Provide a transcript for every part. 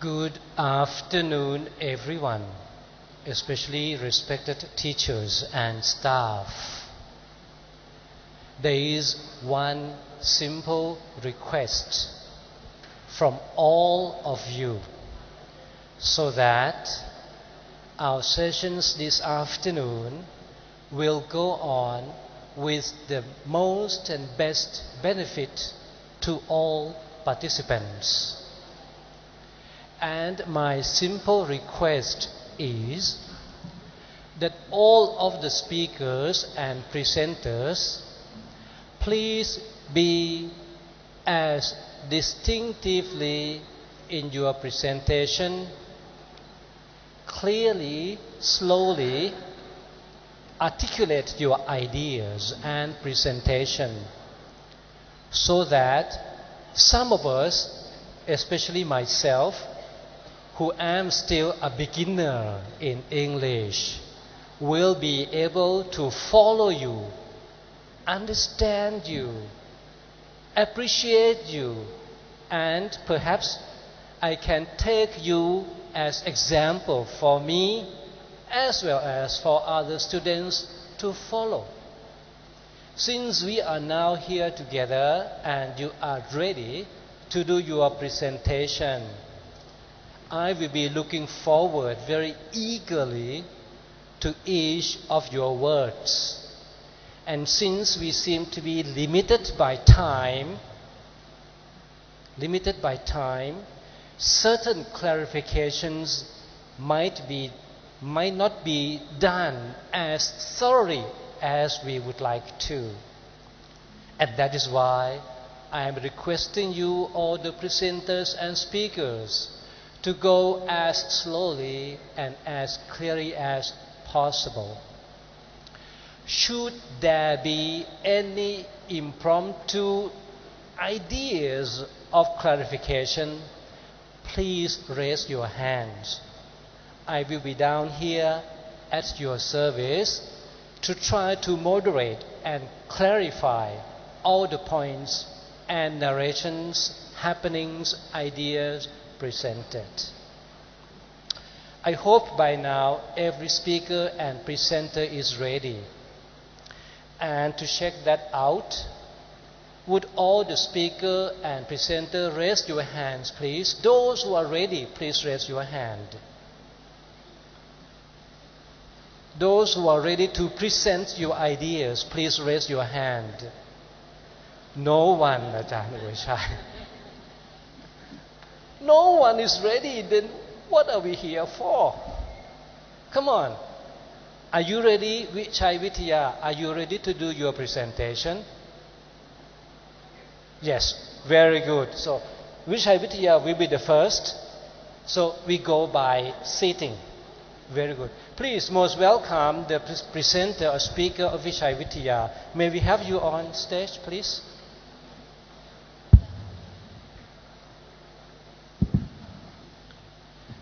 Good afternoon, everyone, especially respected teachers and staff. There is one simple request from all of you so that our sessions this afternoon will go on with the most and best benefit to all participants. And my simple request is that all of the speakers and presenters please be as distinctively in your presentation, clearly, slowly articulate your ideas and presentation so that some of us, especially myself, who am still a beginner in English, will be able to follow you, understand you, appreciate you, and perhaps I can take you as example for me as well as for other students to follow. Since we are now here together and you are ready to do your presentation, I will be looking forward very eagerly to each of your words. And since we seem to be limited by time, certain clarifications might not be done as thoroughly as we would like to. And that is why I am requesting you, all the presenters and speakers, to go as slowly and as clearly as possible. Should there be any impromptu ideas of clarification, please raise your hands. I will be down here at your service to try to moderate and clarify all the points and narrations, happenings, ideas presented. I hope by now every speaker and presenter is ready. And to check that out, would all the speaker and presenter raise your hands, please? Those who are ready, please raise your hand. Those who are ready to present your ideas, please raise your hand. No one, Ajahn Uwechai. No one is ready, then what are we here for? Come on. Are you ready, Vichai Vitya? Are you ready to do your presentation? Yes, very good. So, Vichai Vitya will be the first. So, we go by seating. Very good. Please, most welcome the presenter or speaker of Vichai Vitya. May we have you on stage, please?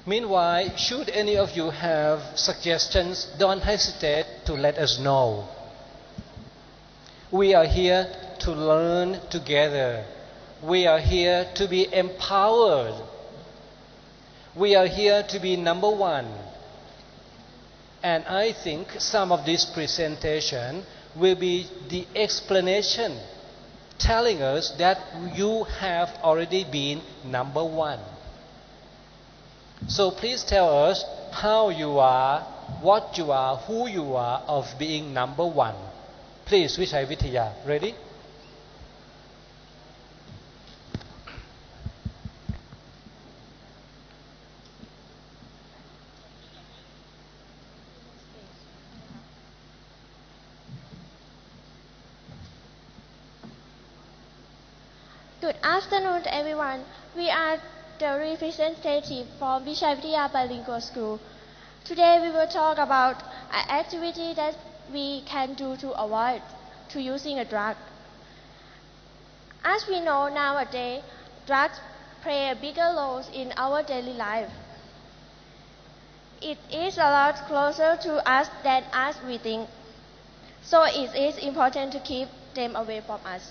Meanwhile, should any of you have suggestions, don't hesitate to let us know. We are here to learn together. We are here to be empowered. We are here to be number one. And I think some of this presentation will be the explanation telling us that you have already been number one. So please tell us how you are, what you are, who you are of being number one. Please, Vichai Vitya, ready? Good afternoon, everyone. We are the representative from Vichai Vitya Bilingual School. Today we will talk about an activity that we can do to avoid to using a drug. As we know nowadays, drugs play a bigger role in our daily life. It is a lot closer to us than as we think. So it is important to keep them away from us.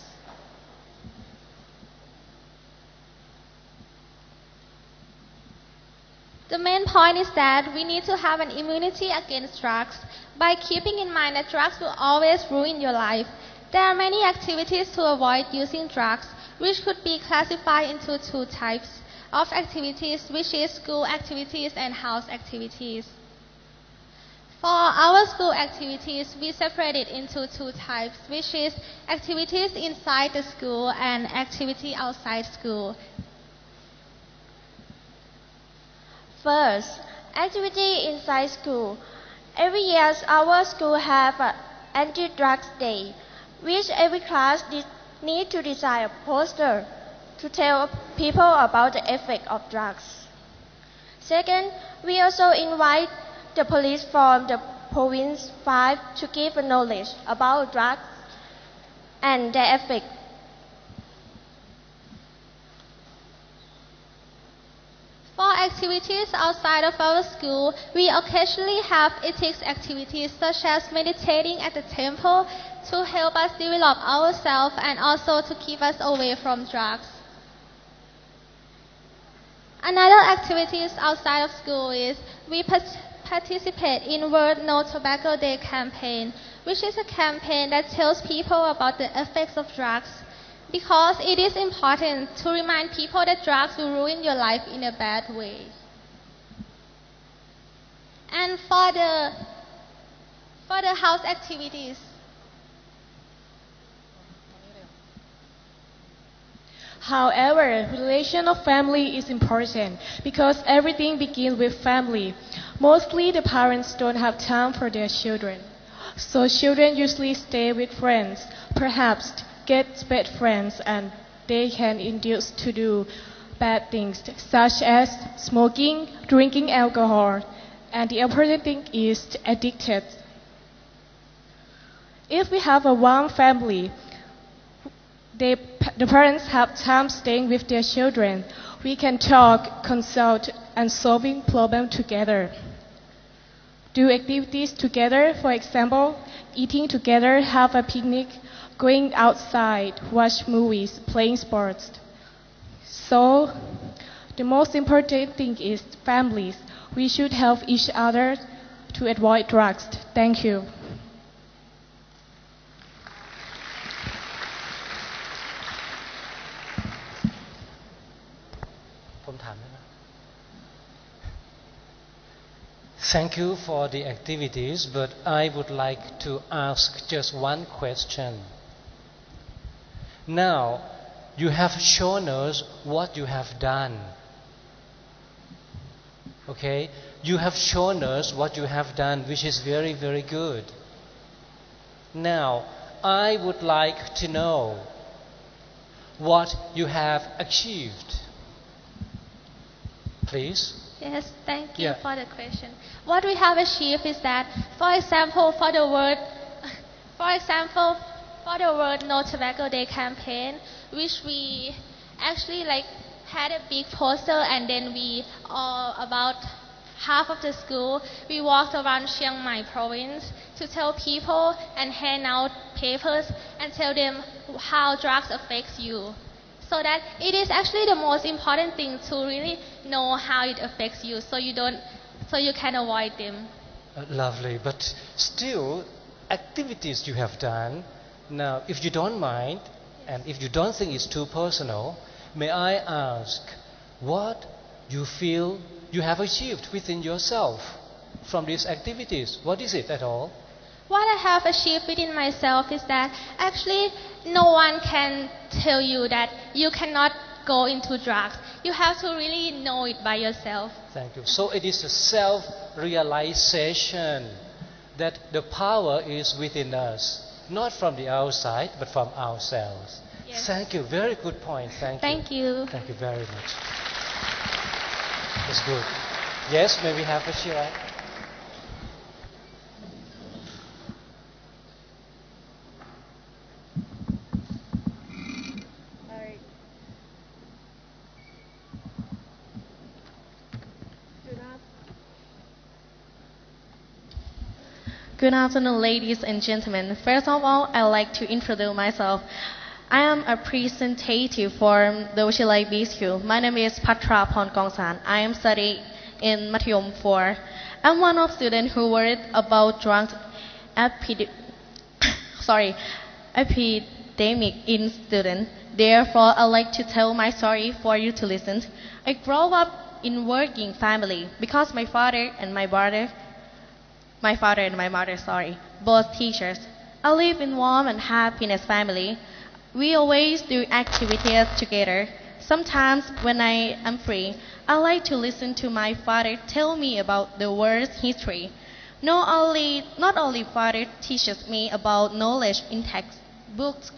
The main point is that we need to have an immunity against drugs by keeping in mind that drugs will always ruin your life. There are many activities to avoid using drugs, which could be classified into two types of activities, which is school activities and house activities. For our school activities, we separate it into two types, which is activities inside the school and activity outside school. First, activity inside school. Every year, our school have an anti-drugs day, which every class need to design a poster to tell people about the effect of drugs. Second, we also invite the police from the province 5 to give knowledge about drugs and their effect. For activities outside of our school, we occasionally have ethics activities such as meditating at the temple to help us develop ourselves and also to keep us away from drugs. Another activities outside of school is we participate in World No Tobacco Day campaign, which is a campaign that tells people about the effects of drugs, because it is important to remind people that drugs will ruin your life in a bad way. And for the house activities, however, relation of family is important because everything begins with family. Mostly the parents don't have time for their children. So children usually stay with friends, perhaps get bad friends, and they can induce to do bad things such as smoking, drinking alcohol, and the important thing is addicted. If we have a one family, the parents have time staying with their children. We can talk, consult, and solving problems together. Do activities together, for example, eating together, have a picnic, going outside, watch movies, playing sports. So, the most important thing is families. We should help each other to avoid drugs. Thank you. ผมถามได้ไหม Thank you for the activities, but I would like to ask just one question. Now, you have shown us what you have done. Okay? You have shown us what you have done, which is very, very good. Now, I would like to know what you have achieved. Please? Yes, thank you for the question. What we have achieved is that, for example, for the World No Tobacco Day campaign, which we actually had a big poster, and then we about half of the school, we walked around Chiang Mai province to tell people and hand out papers and tell them how drugs affects you. So that it is actually the most important thing to really know how it affects you, so you can avoid them. Lovely, but still, activities you have done. Now, if you don't mind, and if you don't think it's too personal, may I ask what you feel you have achieved within yourself from these activities? What is it at all? What I have achieved within myself is that actually no one can tell you that you cannot go into drugs. You have to really know it by yourself. Thank you. So it is a self-realization that the power is within us, not from the outside, but from ourselves. Yes. Thank you. Very good point. Thank you. Thank you. Thank you very much. It's good. Yes, may we have a cheer? Good afternoon, ladies and gentlemen. First of all, I'd like to introduce myself. I am a representative for the Wichilai B School. My name is Patra Porngongsan. I am studying in Mathayom 4. I'm one of students who worried about drugs epidemic in student. Therefore, I'd like to tell my story for you to listen. I grew up in working family because my father and my mother, both teachers. I live in warm and happiness family. We always do activities together. Sometimes when I am free, I like to listen to my father tell me about the world's history. Not only father teaches me about knowledge in textbooks,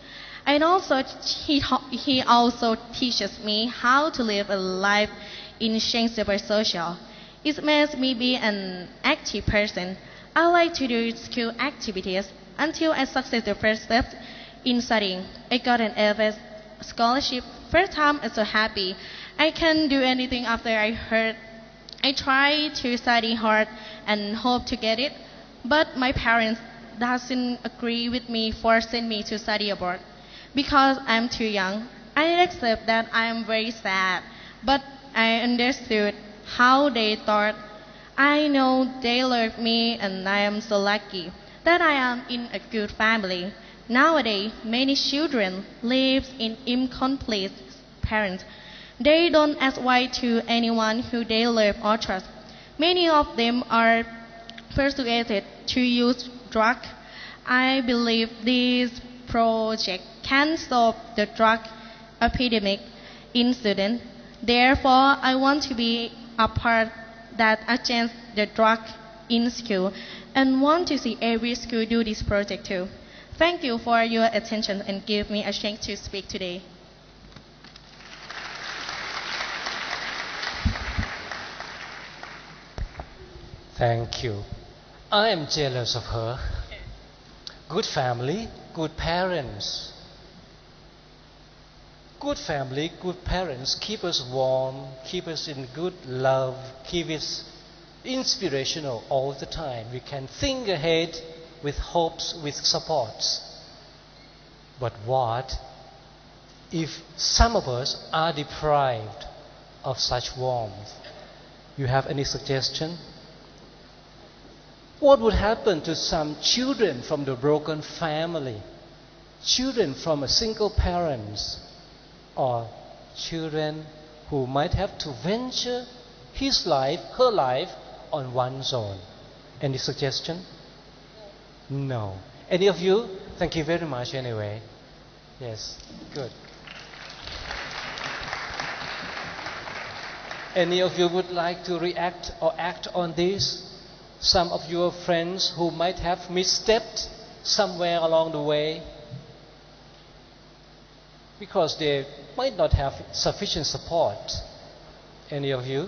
and also he also teaches me how to live a life in changeable social. It makes me be an active person. I like to do school activities until I succeed the first step in studying. I got an FS scholarship. First time I'm so happy. I can do anything after I try to study hard and hope to get it, but my parents doesn't agree with me forcing me to study abroad because I'm too young. I accept that I am very sad, but I understood how they thought. I know they love me and I am so lucky that I am in a good family. Nowadays, many children live in incomplete parents. They don't ask why to anyone who they love or trust. Many of them are persuaded to use drugs. I believe this project can stop the drug epidemic in students. Therefore, I want to be a part that against the drug in school and want to see every school do this project too. Thank you for your attention and give me a chance to speak today. Thank you. I am jealous of her. Good family, good parents. Good family, good parents keep us warm, keep us in good love, keep us inspirational all the time. We can think ahead with hopes, with supports. But what if some of us are deprived of such warmth? You have any suggestion? What would happen to some children from the broken family? Children from a single parents? Or children who might have to venture his life, her life on one's own? Any suggestion? No. Any of you? Thank you very much anyway. Yes, good. Any of you would like to react or act on this? Some of your friends who might have misstepped somewhere along the way because they might not have sufficient support. Any of you?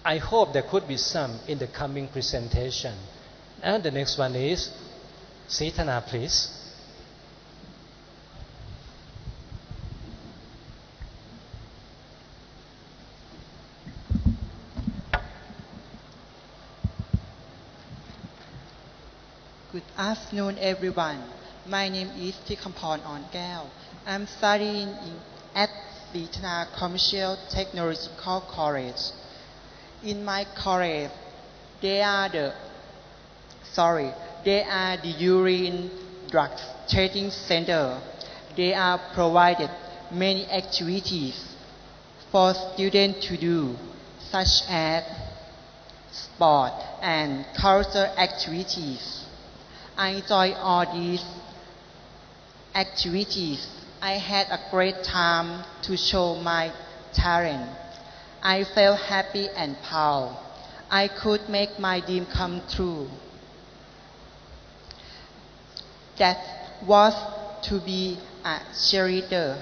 I hope there could be some in the coming presentation. And the next one is Sitana, please. Good afternoon, everyone. My name is Thikampon Onkaew. I'm studying at Sitana Commercial Technological College. In my college, they are the urine drug testing center. They are provided many activities for students to do, such as sport and cultural activities. I enjoy all these activities. I had a great time to show my talent. I felt happy and proud. I could make my dream come true. That was to be a cheerleader.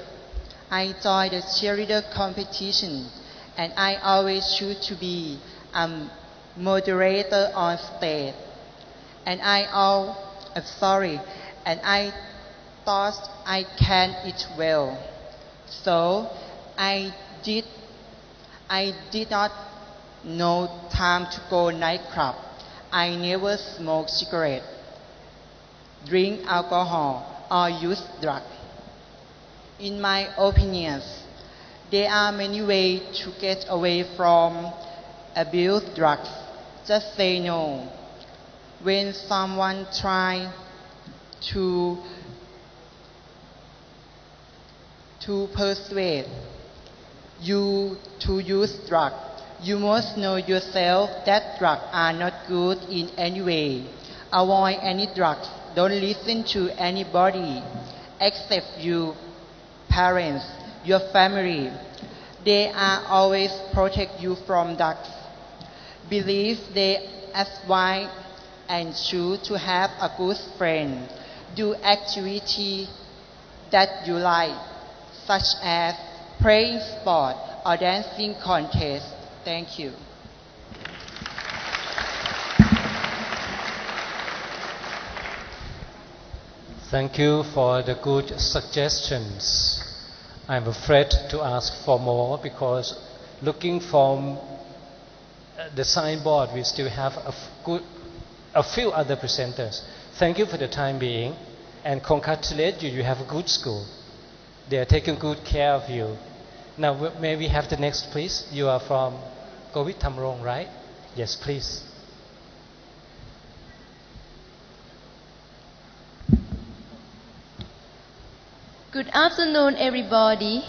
I enjoyed the cheerleader competition, and I always choose to be a moderator on stage. And I thought I can eat well. So I did not know time to go nightclub. I never smoke cigarette, drink alcohol, or use drugs. In my opinions, There are many ways to get away from abuse drugs. Just say no. When someone tries to persuade you to use drugs, you must know yourself that drugs are not good in any way. Avoid any drugs. Don't listen to anybody except your parents, your family. They are always protect you from drugs. Believe they advise and choose to have a good friend. Do activity that you like, such as playing sport or dancing contest. Thank you. Thank you for the good suggestions. I'm afraid to ask for more because looking from the signboard, we still have a few other presenters. Thank you for the time being and congratulate you. You have a good school. They are taking good care of you. Now, may we have the next, please? You are from Govit Thamrong, right? Yes, please. Good afternoon, everybody.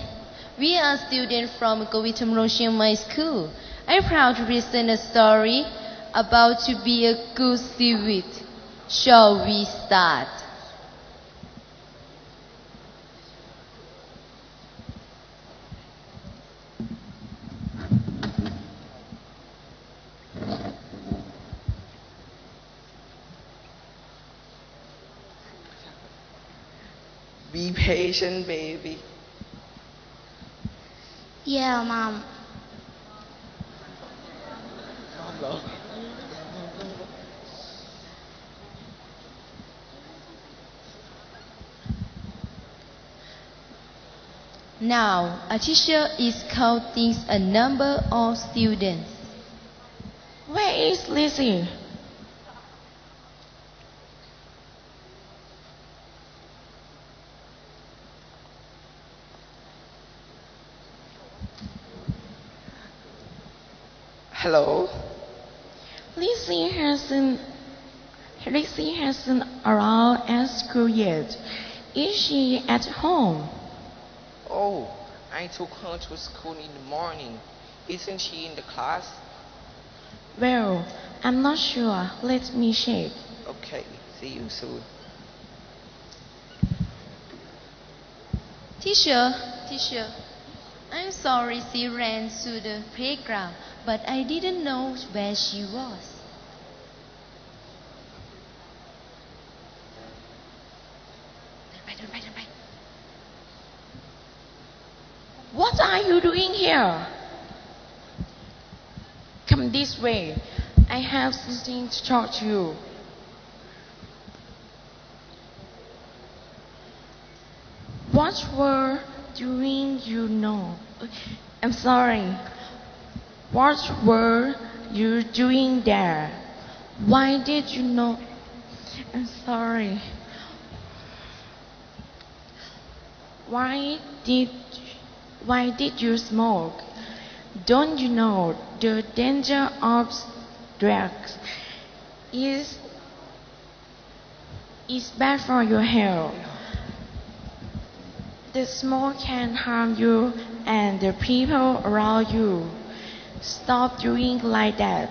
We are students from Govit Thamrong Chiang Mai School. I'm proud to present a story about to be a good civic. Shall we start? Be patient, baby. Yeah, Mom. Now, a teacher is counting a number of students. Where is Lizzie? Hello? Lizzie hasn't arrived at school yet. Is she at home? Oh, I took her to school in the morning. Isn't she in the class? Well, I'm not sure. Let me check. Okay, see you soon. Teacher, I'm sorry she ran to the playground, but I didn't know where she was. What are you doing here? Come this way. I have something to talk to you. What were doing you know? I'm sorry. What were you doing there? Why did you know? I'm sorry. Why did you smoke? Don't you know the danger of drugs is bad for your health? The smoke can harm you and the people around you. Stop doing like that.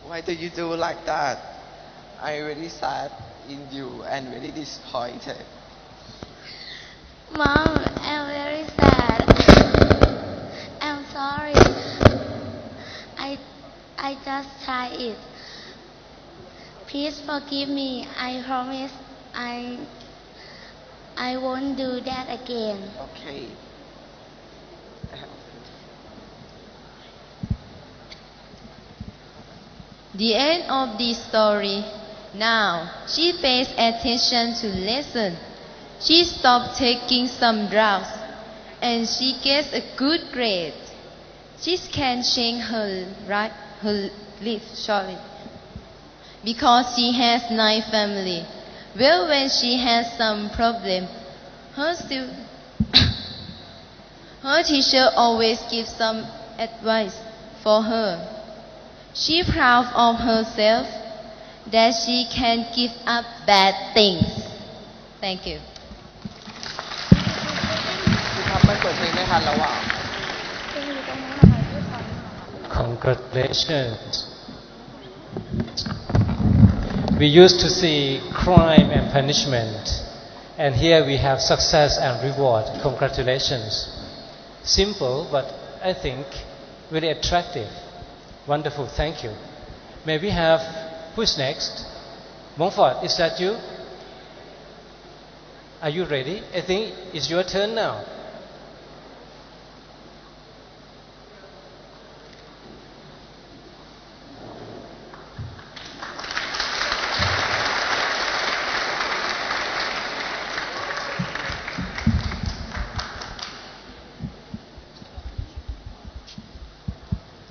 Why do you do like that? I'm really sad in you and really disappointed. Mom, I'm very sad. I'm sorry. I just tried it. Please forgive me. I promise I won't do that again. Okay. The end of this story. Now, she pays attention to lesson. She stopped taking some drugs, and she gets a good grade. She can change her life shortly because she has nice family. Well, when she has some problem, her Her teacher always gives some advice for her. She proud of herself that she can give up bad things. Thank you. พี่ครับไม่เปิดเพลงไม่ทันแล้วอ่ะ Congratulations. We used to see crime and punishment, and here we have success and reward. Congratulations. Simple, but I think very attractive. Wonderful, thank you. May we have, who's next? Montfort, is that you? Are you ready? I think it's your turn now.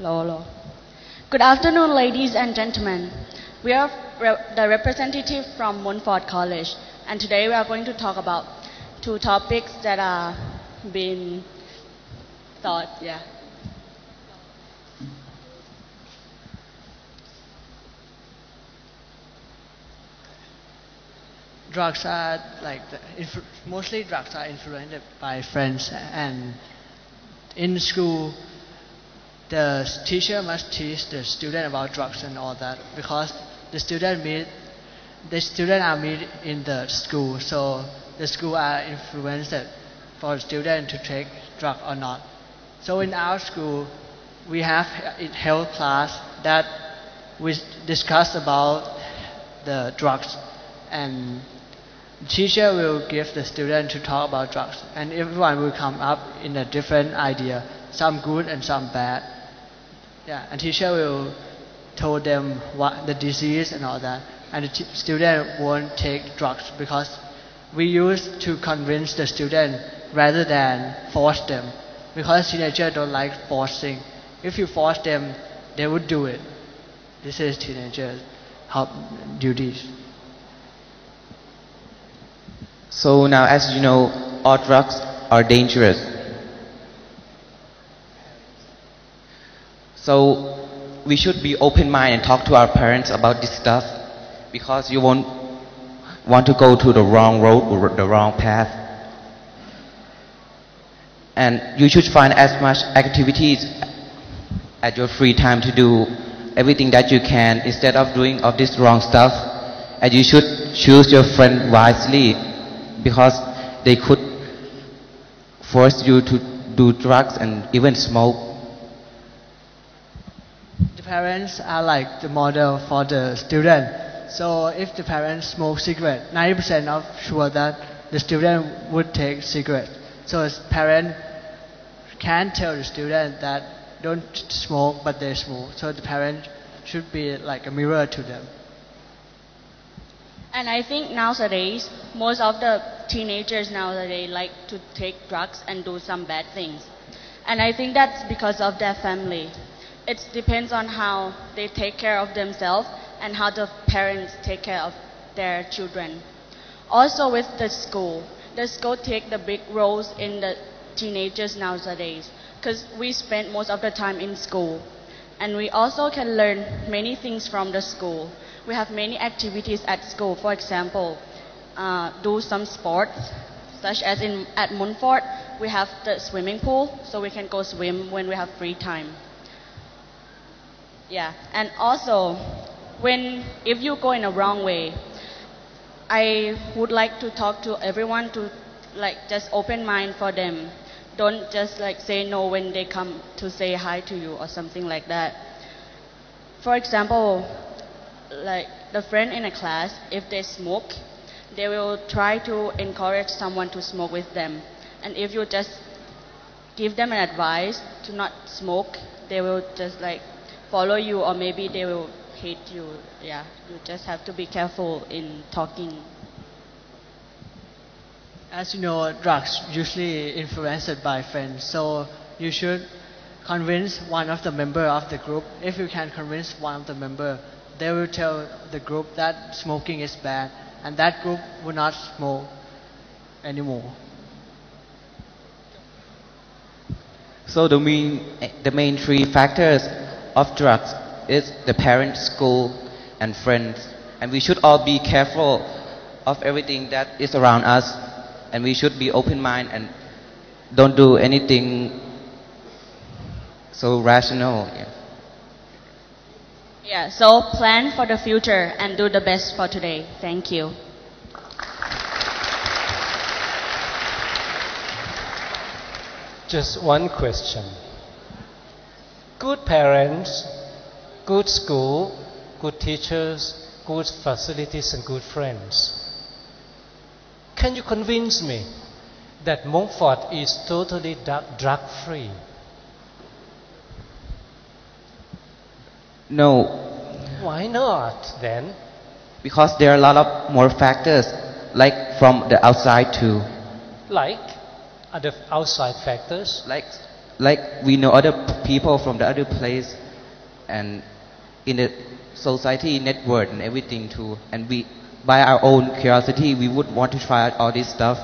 Hello. Good afternoon, ladies and gentlemen. We are the representative from Montfort College, and today we are going to talk about two topics that are being thought. Drugs are mostly drugs are influenced by friends, and in school the teacher must teach the student about drugs and all that, because the student are meet in the school, so the school are influenced for the student to take drug or not. So in our school we have a health class that we discuss about the drugs, and the teacher will give the student to talk about drugs, and everyone will come up in a different idea, some good and some bad. And teacher will tell them what the disease and all that, and the student won't take drugs, because we used to convince the student rather than force them, because teenagers don't like forcing. If you force them, they would do it. This is teenagers' duties. So now, as you know, all drugs are dangerous. So we should be open-minded and talk to our parents about this stuff, because you won't want to go to the wrong road or the wrong path. And you should find as much activities at your free time to do everything that you can instead of doing all this wrong stuff. And you should choose your friend wisely, because they could force you to do drugs and even smoke. The parents are like the model for the student. So if the parents smoke cigarette, 90% of sure that the student would take cigarette. So as parent can tell the student that don't smoke, but they smoke. So the parent should be like a mirror to them. And I think nowadays, most of the teenagers nowadays like to take drugs and do some bad things. And I think that's because of their family. It depends on how they take care of themselves and how the parents take care of their children. Also with the school take the big roles in the teenagers nowadays, because we spend most of the time in school. And we also can learn many things from the school. We have many activities at school. For example, do some sports, such as at Montfort, we have the swimming pool, so we can go swim when we have free time. And also, if you go in a wrong way, I would like to talk to everyone to just open mind for them. Don't just say no when they come to say hi to you or something like that. For example, the friend in a class, if they smoke, they will try to encourage someone to smoke with them. And if you just give them an advice to not smoke, they will just follow you, or maybe they will hate you. You just have to be careful in talking. As you know, drugs usually influenced by friends, so you should convince one of the member of the group. If you can convince one of the member, they will tell the group that smoking is bad, and that group will not smoke anymore. So the main three factors of drugs is the parents, school, and friends. And we should all be careful of everything that is around us. And we should be open-minded and don't do anything so rational. Yeah. Yeah, so plan for the future and do the best for today. Thank you. Just one question. Good parents, good school, good teachers, good facilities and good friends. Can you convince me that Montfort is totally drug-free? No, Why not then? because there are a lot of more factors, like from the outside too. Like other outside factors? Like we know other people from the other place, and in the society network and everything too. And we, by our own curiosity, we would want to try out all this stuff.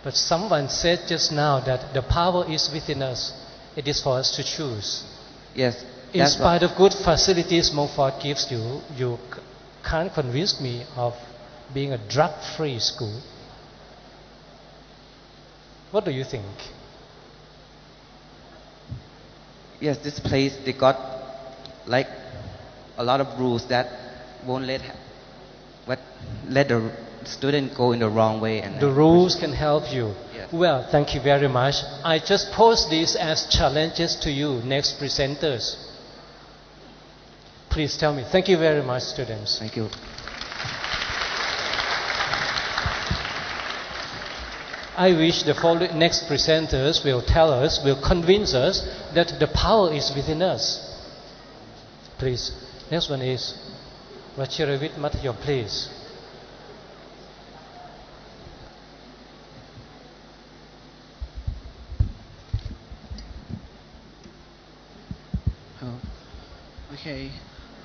But someone said just now that the power is within us. It is for us to choose. Yes. In that's spite of good facilities Montfort gives you, you can't convince me of being a drug-free school. What do you think? Yes, this place they got like a lot of rules that won't let the student go in the wrong way. And The rules can help you. Yes. Well, thank you very much. I just pose these as challenges to you, next presenters. Please tell me. Thank you very much, students. Thank you. I wish the following next presenters will tell us, will convince us that the power is within us. Please. Next one is Vachiravit Mathayom, please. Okay.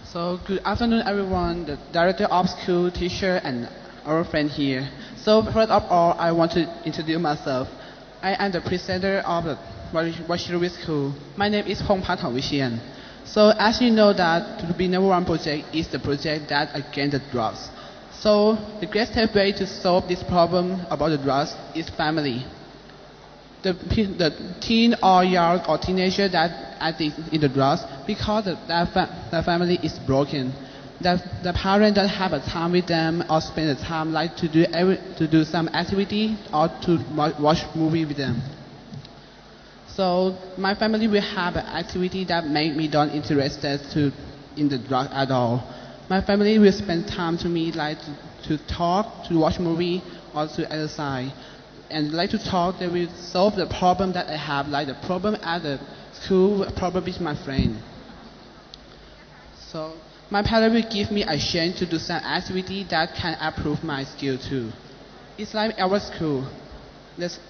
So good afternoon, everyone, the director of school, teacher, and our friend here. So first of all, I want to introduce myself. I am the presenter of the Vachiravit School. My name is Hong Patang Vishian. So as you know that the Be Number One project is the project that against the drugs. So the greatest way to solve this problem about the drugs is family. The teen or young or teenager that addicted in the drugs because their family is broken. The parent don't have a time with them or spend the time like to do some activity or to watch movie with them. So my family will have an activity that make me not interested in the drug at all. My family will spend time to me like to talk, to watch movie, or to exercise. And like to talk, they will solve the problem that I have, like the problem at the school, problem with my friend. So my parents will give me a chance to do some activity that can improve my skill too. It's like our school.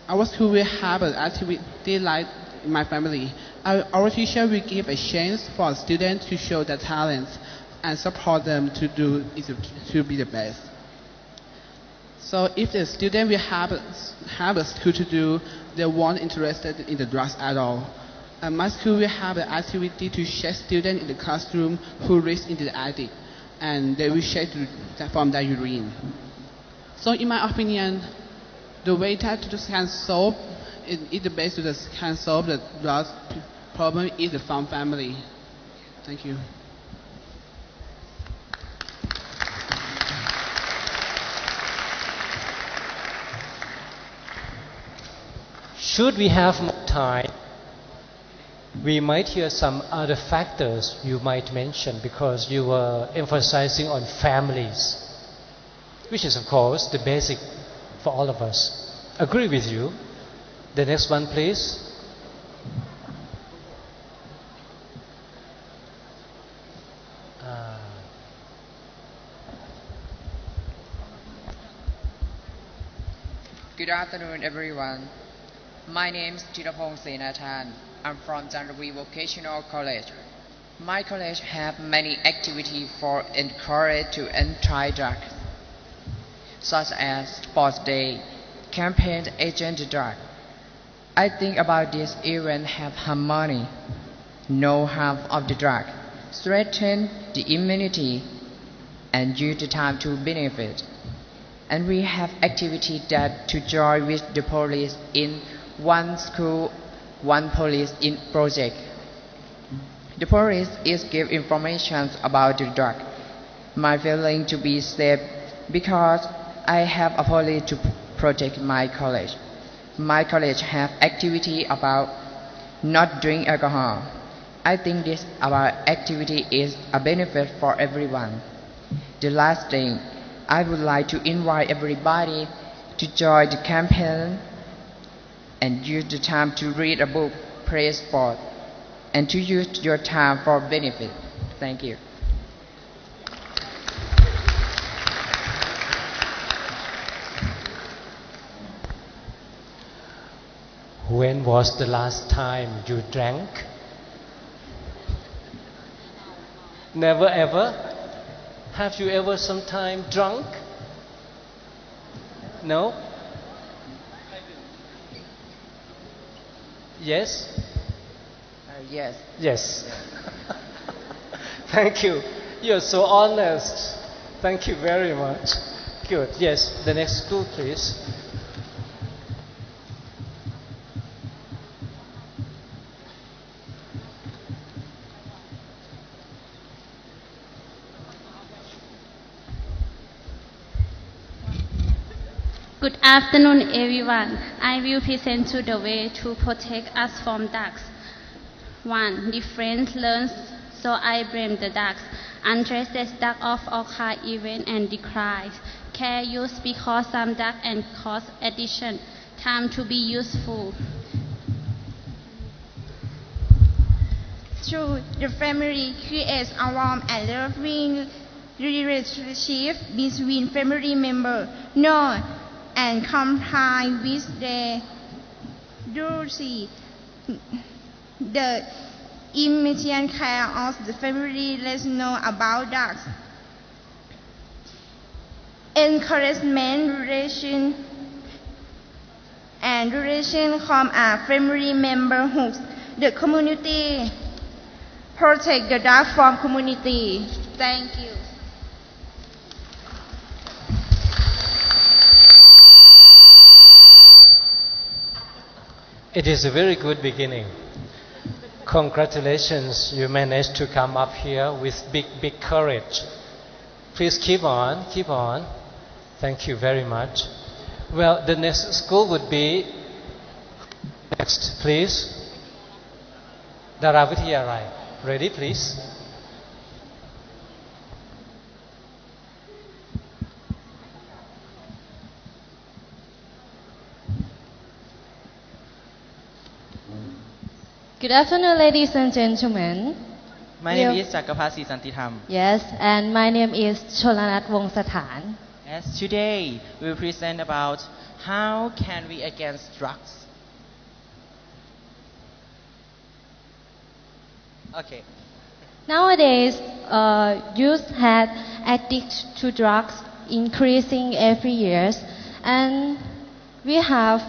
Our school will have an activity like my family. Our teacher will give a chance for students to show their talents and support them to be the best. So if the student will have a school to do, they weren't interested in the drugs at all. And my school will have an activity to check students in the classroom who risk into the addict, and they will check from their urine. So in my opinion, the way that can solve the best to can solve the drugs problem is the from family. Thank you. Should we have more time, we might hear some other factors you might mention because you were emphasizing on families, which is of course the basic for all of us. Agree with you. The next one, please. Good afternoon, everyone. My name is Tirapong Senathan. I'm from Janravi Vocational College. My college have many activities for encourage to anti-drug, such as sports day, campaign against drug, I think about this event have harmony, no harm of the drug, strengthen the immunity, and use the time to benefit. And we have activity that to join with the police in one school, one police in project. The police is give information about the drug. My feeling to be safe because I have a police to protect my college. My college have activity about not drink alcohol. I think this about activity is a benefit for everyone. The last thing, I would like to invite everybody to join the campaign and use the time to read a book, play sport, and to use your time for benefit. Thank you. When was the last time you drank? Never ever? Have you ever sometime drunk? No? Yes? Yes. Yes. Thank you. You're so honest. Thank you very much. Good. Yes, the next school, please. Good afternoon, everyone. I will present to the way to protect us from ducks. 1. Difference learns, so I blame the ducks. Undresses duck off all car event and decries. Care use because some duck and cause addition. Time to be useful. Through the family creates a warm and loving relationship between family members. No, and comply with their duty. The immediate care of the family lets know about dogs. Encouragement relation from a family memberhood. The community protect the dog from community. Thank you. It is a very good beginning. Congratulations, you managed to come up here with big courage. Please keep on. Thank you very much. Well, the next school would be next, please. Dharavithiyarai. Ready, please? Good afternoon, ladies and gentlemen. My name is Chakapasi Santitham. Yes, and my name is Cholanat Wongsathan. Yes, today we will present about how can we against drugs. Okay. Nowadays, youth had addicted to drugs increasing every year, and we have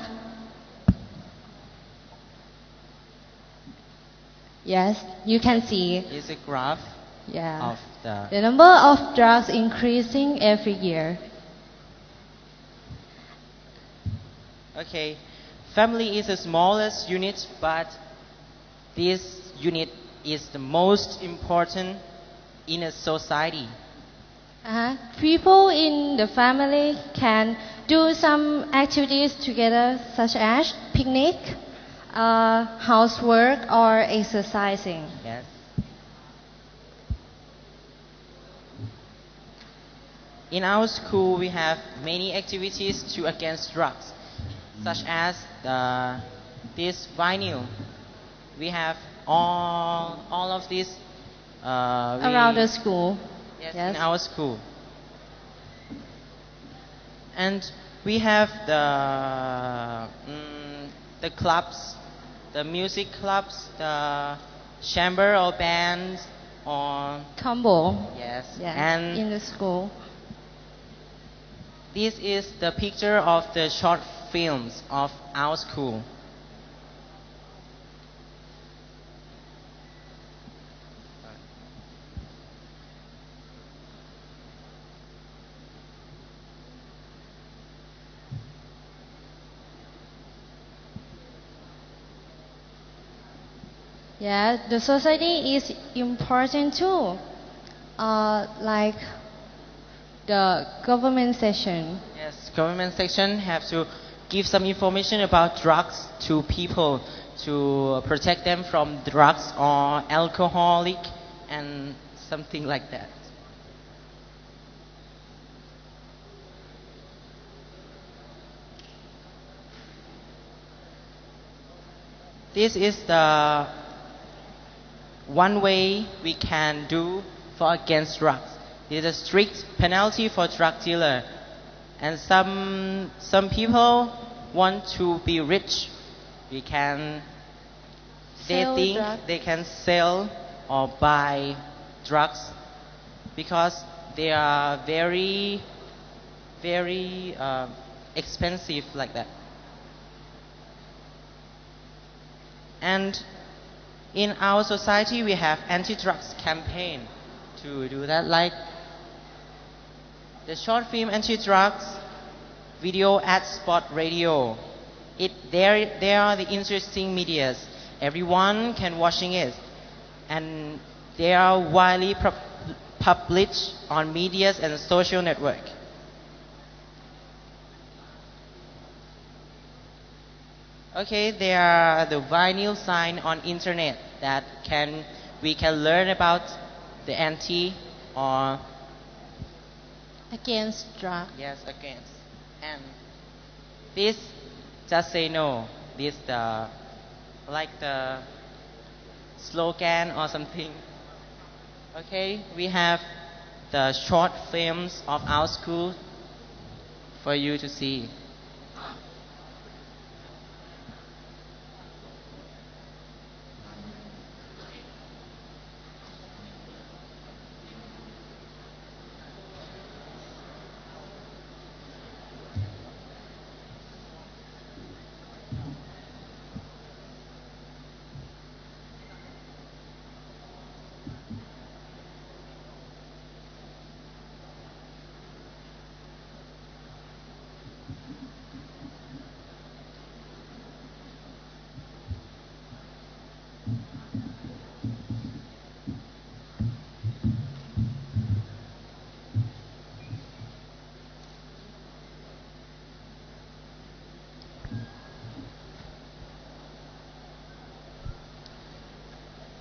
yes, you can see. It's a graph of the number of drugs increasing every year. Okay, family is the smallest unit, but this unit is the most important in a society. People in the family can do some activities together, such as picnic, housework, or exercising. Yes. In our school, we have many activities to against drugs, such as this vinyl. We have all of this around the school. Yes, in our school. And we have the clubs, the music clubs, the chamber or bands, or combo. Yes, and in the school. This is the picture of the short films of our school. Yeah, the society is important too. Like the government section. Yes, government section have to give some information about drugs to people to protect them from drugs or alcoholic and something like that. This is the one way we can do for against drugs. There is a strict penalty for drug dealer, and some people want to be rich. They Sell think drugs. they can sell or buy drugs because they are very expensive like that. And in our society, we have anti-drugs campaign to do that, like the short film anti-drugs, video ad spot radio. There are the interesting medias. Everyone can watching it, and they are widely published on medias and social network. Okay, there are the vinyl sign on internet that we can learn about the anti or Against drug. yes against. And this just say no. This the like the slogan or something. Okay, we have the short films of our school for you to see.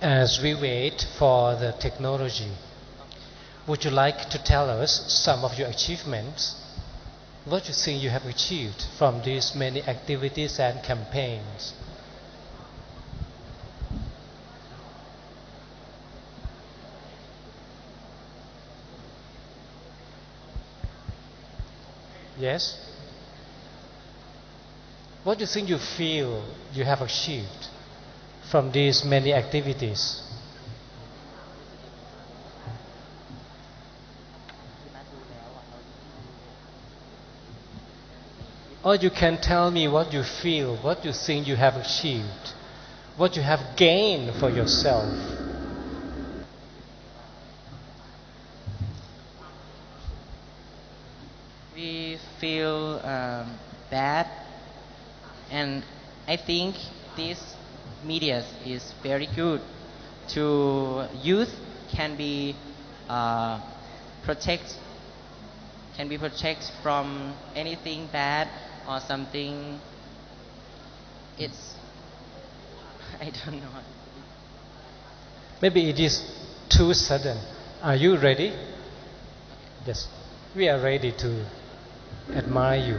As we wait for the technology, would you like to tell us some of your achievements? What do you think you have achieved from these many activities and campaigns? Yes? What do you think you feel you have achieved from these many activities? Or you can tell me what you feel, what you think you have achieved, what you have gained for yourself. We feel bad, and I think this media is very good to youth can be protect from anything bad or something. It's I don't know. Maybe it is too sudden. Are you ready? Yes, we are ready to admire you.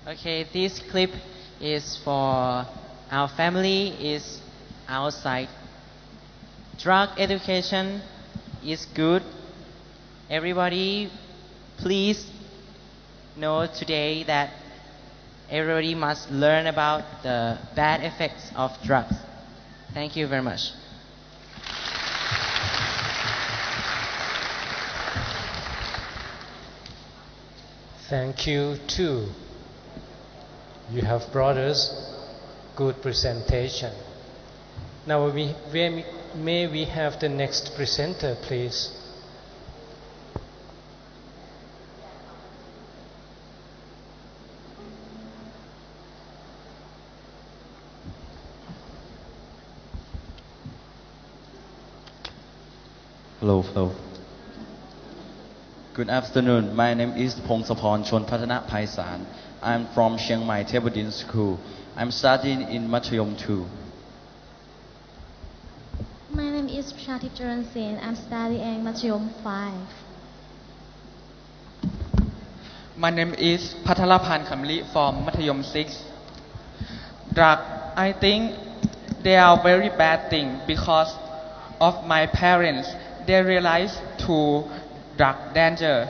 Okay, this clip is for our family is outside. Drug education is good. Everybody, please know today that everybody must learn about the bad effects of drugs. Thank you very much. Thank you too. You have brought us good presentation. Now may we have the next presenter, please? Hello. Good afternoon. My name is Pongsaporn Chonpatana Paisan. I'm from Chiang Mai Thepabudin School. I'm studying in Mathayom 2. My name is is Prashatip Charansen. I'm studying Mathayom 5. My name is Pathalapan Kamli from Mathayom 6. Drug, I think they are very bad thing because of my parents. They realize to drug danger.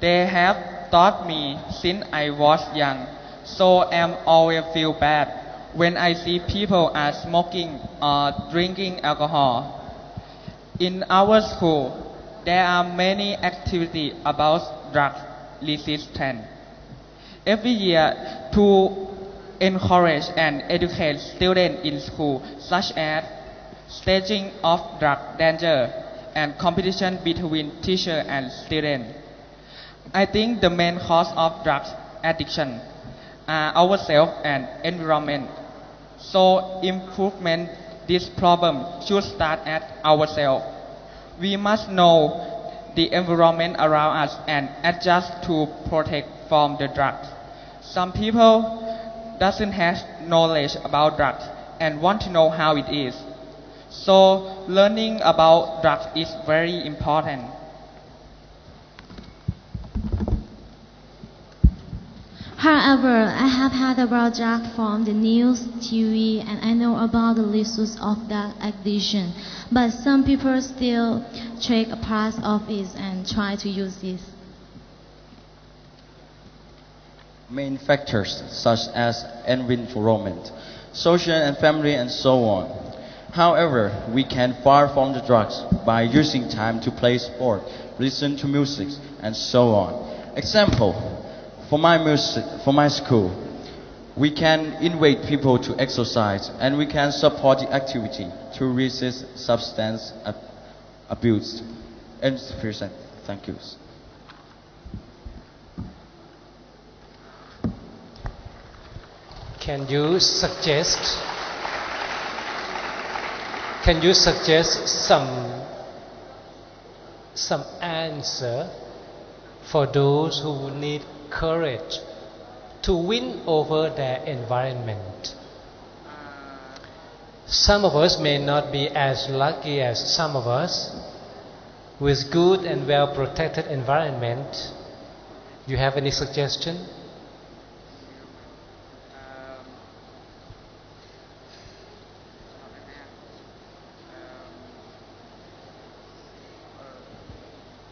They have taught me since I was young, so I'm always feel bad when I see people are smoking or drinking alcohol. In our school, there are many activities about drug resistance. Every year to encourage and educate students in school, such as staging of drug danger and competition between teacher and student. I think the main cause of drug addiction are ourselves and environment. So improvement this problem should start at ourselves. We must know the environment around us and adjust to protect from the drugs. Some people doesn't have knowledge about drugs and want to know how it is. So learning about drugs is very important. However, I have heard about drugs from the news, TV, and I know about the risks of drug addiction. But some people still take a part of it and try to use this. Main factors such as environment, social and family and so on. However, we can far from the drugs by using time to play sport, listen to music and so on. Example, for my school, we can invite people to exercise and we can support the activity to resist substance abuse. And thank you. Can you suggest some answer for those who need courage to win over their environment? Some of us may not be as lucky as some of us with good and well protected environment. Do you have any suggestion?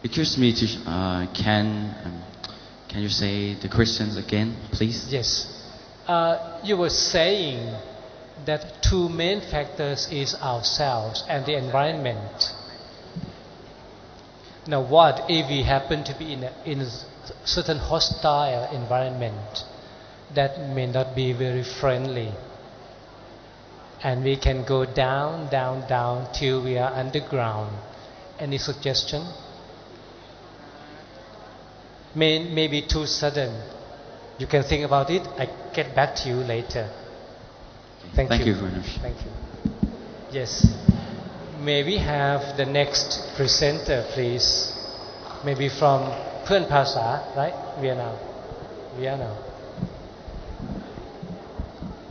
Excuse me, can you say the questions again, please? Yes. You were saying that two main factors is ourselves and the environment. Now what if we happen to be in a certain hostile environment that may not be very friendly, and we can go down till we are underground? Any suggestion? Maybe too sudden. You can think about it. I get back to you later. Thank you very much. Thank you. Yes. May we have the next presenter, please? Maybe from Phuen Phasa, right? Vietnam.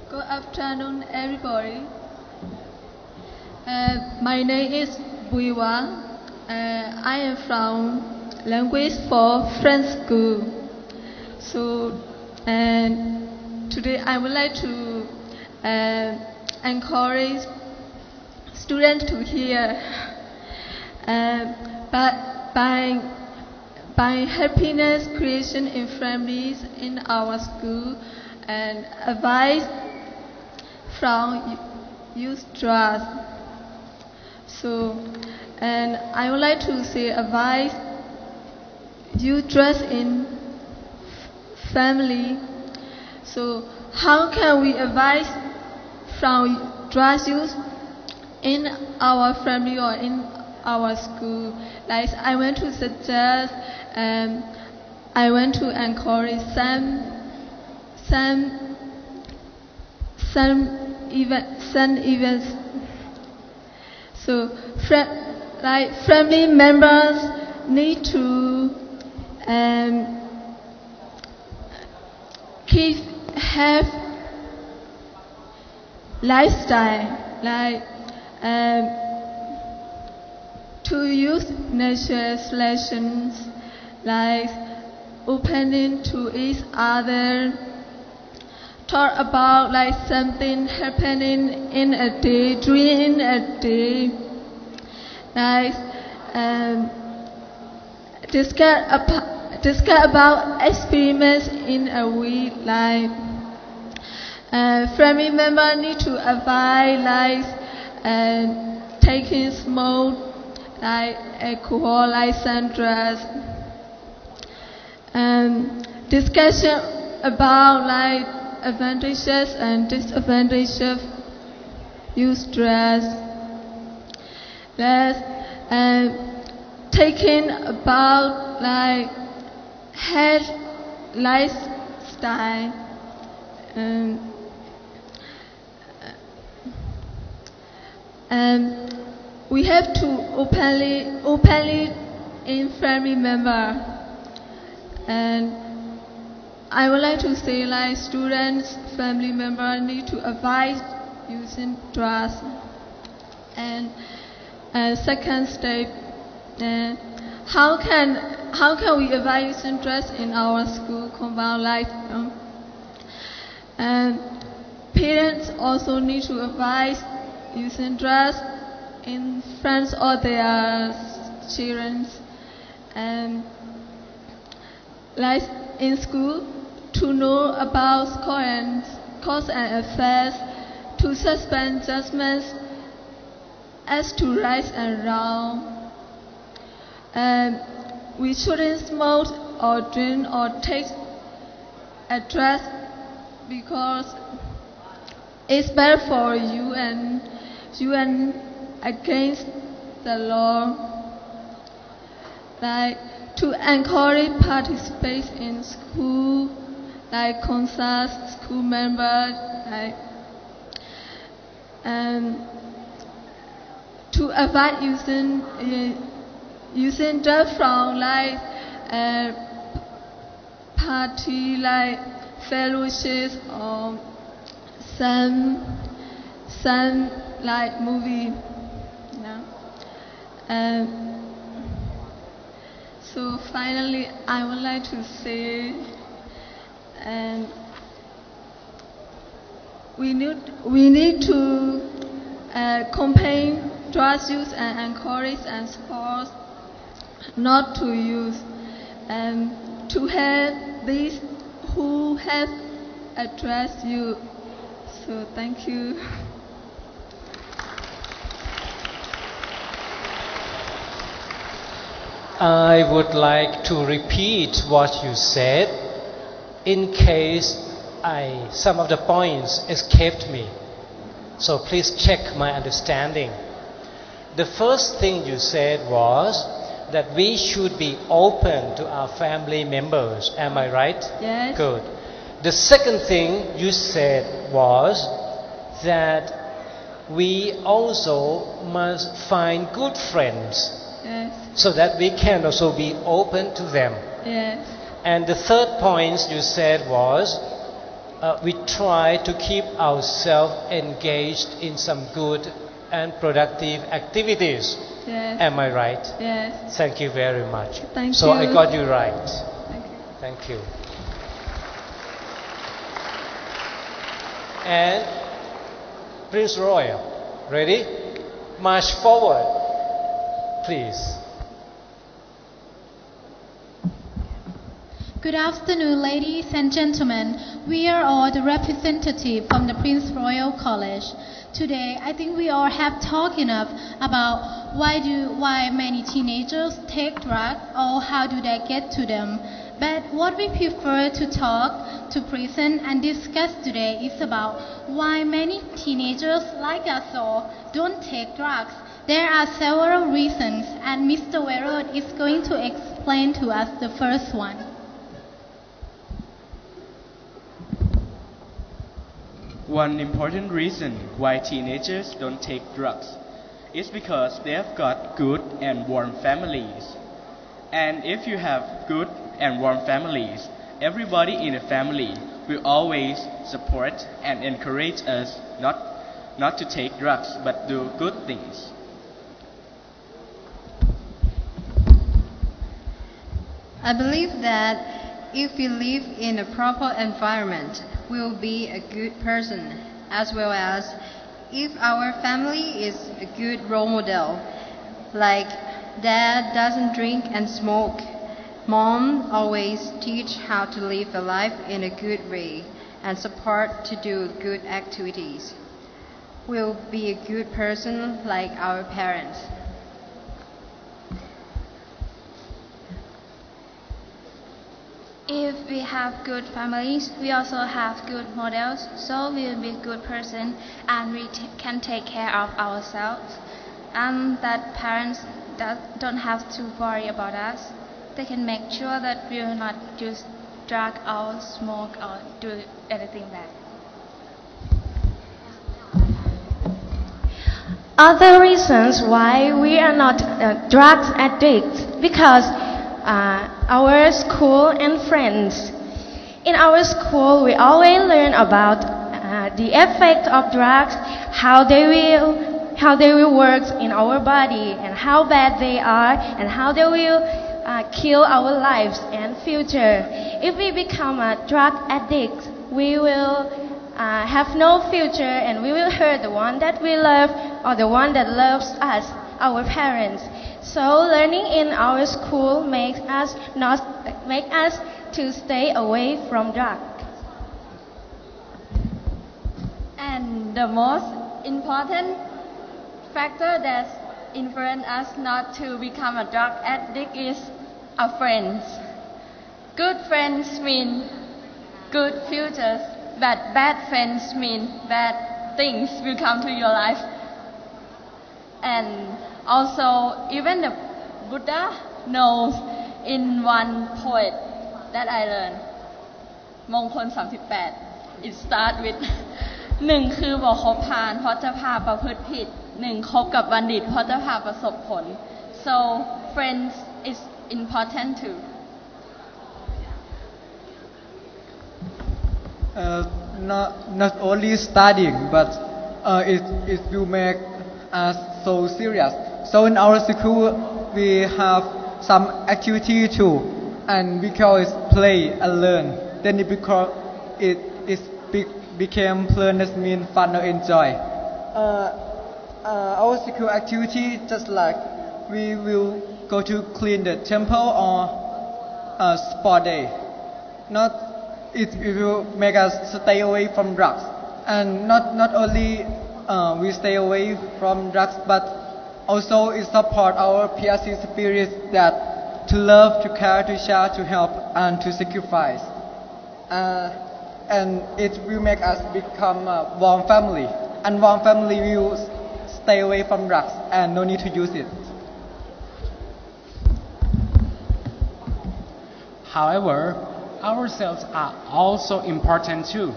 Good afternoon, everybody. My name is Bùi Wang. I am from Language for French School. So, today I would like to encourage students to hear by happiness creation in families in our school and advice from youth trust. So, and I would like to say advice you trust in family. So how can we advise from trust youth in our family or in our school? Like I want to suggest, I want to encourage some events. So family members need to have lifestyle, like to use natural relations like opening to each other, talk about like something happening in a day, during a day, like discuss about experiments in a week, like family member need to avoid like taking smoke, like alcohol, like some drugs. Discussion about like advantages and disadvantages of use drugs. Taking about like health lifestyle. We have to openly in family member, and I would like to say like students, family member need to avoid using drugs. And second step, how can we avoid using drugs in our school compound life? Parents also need to avoid using drugs in front of their children. Like in school, to know about cause and effects, to suspend judgments as to right and wrong. We shouldn't smoke or drink or take a drug because it's bad for you and against the law. Like to encourage participate in school, like concerts, school members, like to avoid using drugs from like party like fellowships or some like movie. So finally, I would like to say, we need to campaign drug use and encourage and support not to use, to help these who have addressed you. So thank you. I would like to repeat what you said in case some of the points escaped me. So please check my understanding. The first thing you said was that we should be open to our family members. Am I right? Yes. Good. The second thing you said was that we also must find good friends. Yes. So that we can also be open to them. Yes. And the third point you said was we try to keep ourselves engaged in some good and productive activities. Yes. Am I right? Yes. Thank you very much. Thank so you. I got you right. Thank you. Thank you. And Prince Royal, ready? March forward, please. Good afternoon, ladies and gentlemen. We are all the representatives from the Prince Royal College. Today, I think we all have talked enough about why many teenagers take drugs or how do they get to them. But what we prefer to talk, to present and discuss today is about why many teenagers like us all don't take drugs. There are several reasons, and Mr. Werod is going to explain to us the first one. One important reason why teenagers don't take drugs is because they have got good and warm families. And if you have good and warm families, everybody in a family will always support and encourage us not to take drugs but do good things. I believe that if we live in a proper environment, we will be a good person, as well as if our family is a good role model, like dad doesn't drink and smoke, mom always teach how to live a life in a good way and support to do good activities. We'll be a good person like our parents. If we have good families, we also have good models, so we will be a good person and we can take care of ourselves. And that parents don't have to worry about us. They can make sure that we will not use drug or smoke or do anything bad. Other reasons why we are not drug addicts, because our school and friends. In our school, we always learn about the effect of drugs, how they will work in our body, and how bad they are, and how they will kill our lives and future. If we become a drug addict, we will have no future, and we will hurt the one that we love or the one that loves us, our parents. So learning in our school makes us to stay away from drugs. And the most important factor that influence us not to become a drug addict is our friends. Good friends mean good futures, but bad friends mean bad things will come to your life. And also, even the Buddha knows in one poet that I learned, มงคล 38 it start with 1 คือบ่คบพาลเพราะจะพาประพฤติผิด 1 คบกับบัณฑิตเพราะจะพาประสบผล so friends is important too. Not only studying, but it will make us so serious. So in our school, we have some activity too, and we call it play and learn. Then it became learn that mean fun or enjoy. Our school activity just like we will go to clean the temple or sport day. It will make us stay away from drugs, and not only we stay away from drugs, but also it support our PRC spirit that to love, to care, to share, to help, and to sacrifice. And it will make us become a warm family, and warm family will stay away from drugs and no need to use it. However, ourselves are also important too.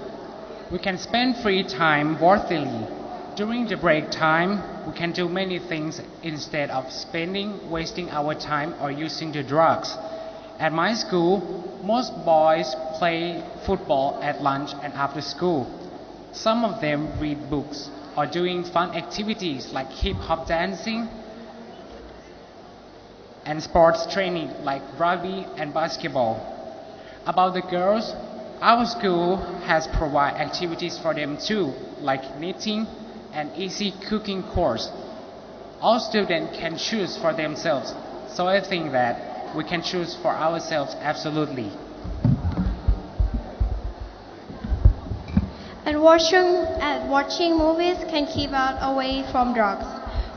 We can spend free time worthily. During the break time, we can do many things instead of wasting our time or using the drugs. At my school, most boys play football at lunch and after school. Some of them read books or doing fun activities like hip-hop dancing and sports training like rugby and basketball. About the girls, our school has provided activities for them too, like knitting and easy cooking course. All students can choose for themselves, so I think that we can choose for ourselves absolutely. And watching movies can keep us away from drugs.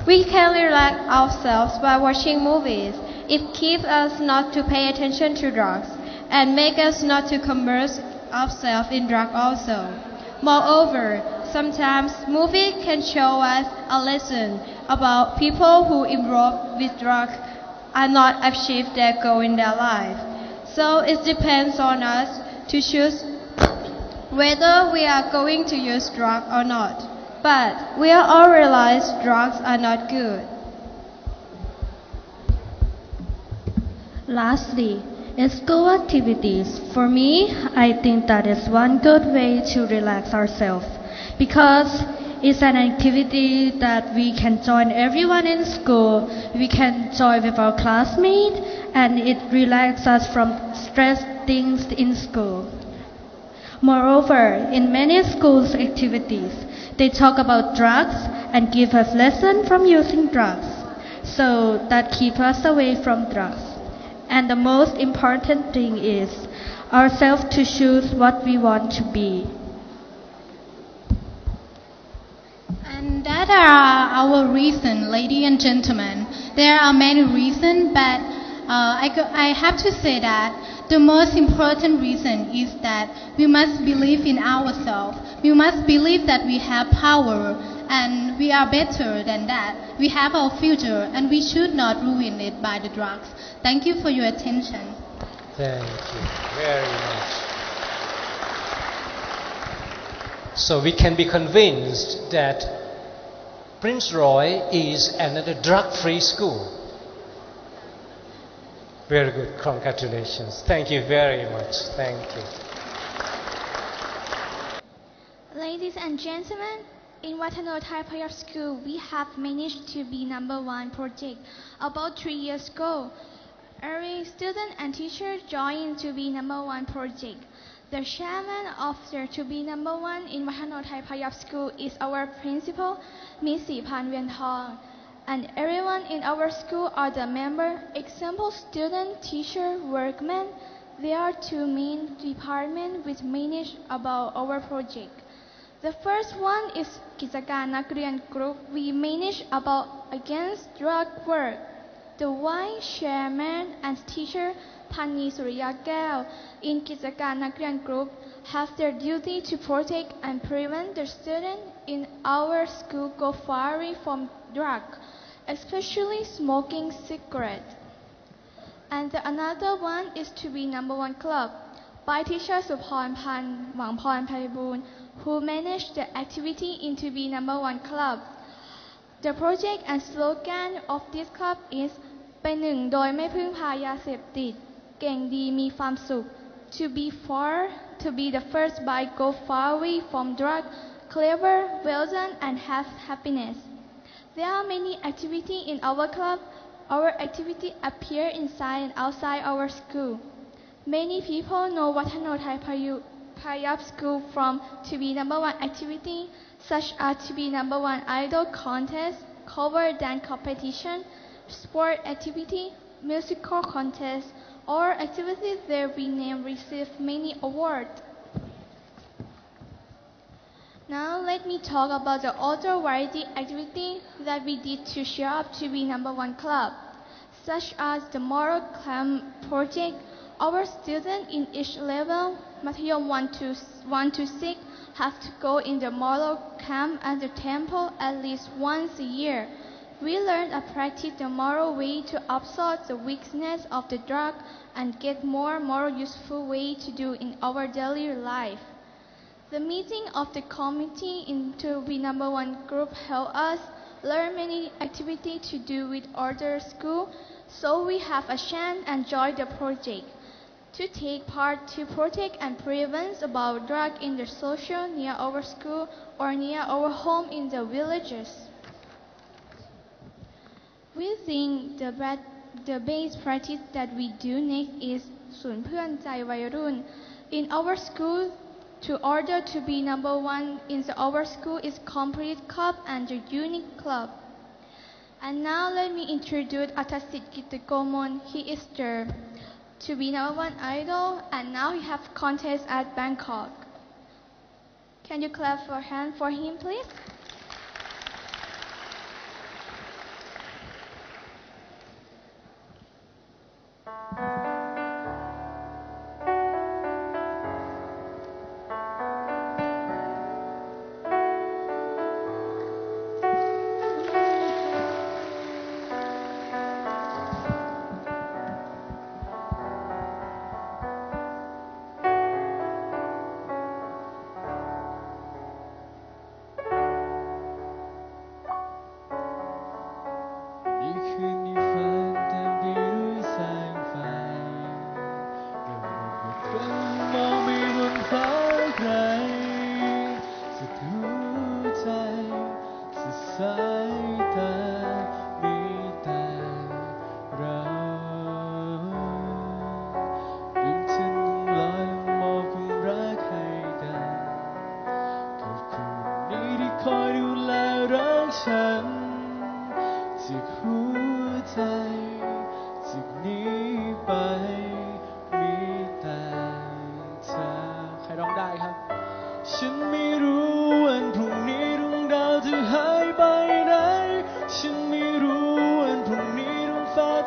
We can relax ourselves by watching movies. It keeps us not to pay attention to drugs and make us not to immerse ourselves in drugs also. Moreover, sometimes movies can show us a lesson about people who involved with drugs are not achieve their goal in their life. So it depends on us to choose whether we are going to use drugs or not. But we all realize drugs are not good. Lastly, in school activities, for me, I think that is one good way to relax ourselves. Because It's an activity that we can join everyone in school. We can join with our classmates, and it relaxes us from stress things in school. Moreover, in many schools activities, they talk about drugs and give us lessons from using drugs. So that keeps us away from drugs. And the most important thing is ourselves to choose what we want to be. And that are our reasons, ladies and gentlemen. There are many reasons, but I have to say that the most important reason is that we must believe in ourselves. We must believe that we have power and we are better than that. We have our future and we should not ruin it by the drugs. Thank you for your attention. Thank you very much. So we can be convinced that Prince Roy is another drug-free school. Very good. Congratulations. Thank you very much. Thank you. Ladies and gentlemen, in Watanothai Payap School, we have managed to be #1 project about 3 years ago. Every student and teacher joined to be #1 project. The chairman of the to be #1 in Watanothai Payap School is our principal, Miss Sipan Vientong. And everyone in our school are the member, example student, teacher, workmen. There are two main departments which manage about our project. The first one is Kijakan Nakrian Group. We manage about against drug work. The vice chairman and teacher Pani Surya Kel in Kijakan Nakrian Group have their duty to protect and prevent the student in our school go far away from drug, especially smoking cigarette. And another one is to be #1 club by teacher Suporn Pan Wangporn Paiboon, who managed the activity into be #1 club. The project and slogan of this club is เป็นหนึ่งโดยไม่พึ่งพายาเสพติดเก่งดีมีความสุข to be the first by go far away from drug, clever, well done and have happiness. There are many activities in our club. Our activity appear inside and outside our school. Many people know Watanothai Payap School from to be #1 activity, such as to be #1 idol contest, cover dance competition, sport activity, musical contest, or activities that we name receive many awards. Now let me talk about the other variety activity that we did to cheer up to be #1 club, such as the moral camp project. Our students in each level, Mathayom 1 to 6, have to go in the moral camp at the temple at least once a year. We learn and practice the moral way to absorb the weakness of the drug and get more useful way to do in our daily life. The meeting of the committee into be #1 group help us learn many activities to do with other school, so we have a chance and enjoy the project. To take part to protect and prevent about drug in the social near our school or near our home in the villages. We think the base practice that we do next is ศูนย์เพื่อนใจวัยรุ่น In our school, to order to be #1 in our school is complete club and the unique club. And now let me introduce Atasit Gitakomon. He is the to be #1 idol and now he have contest at Bangkok. Can you clap for hand for him please?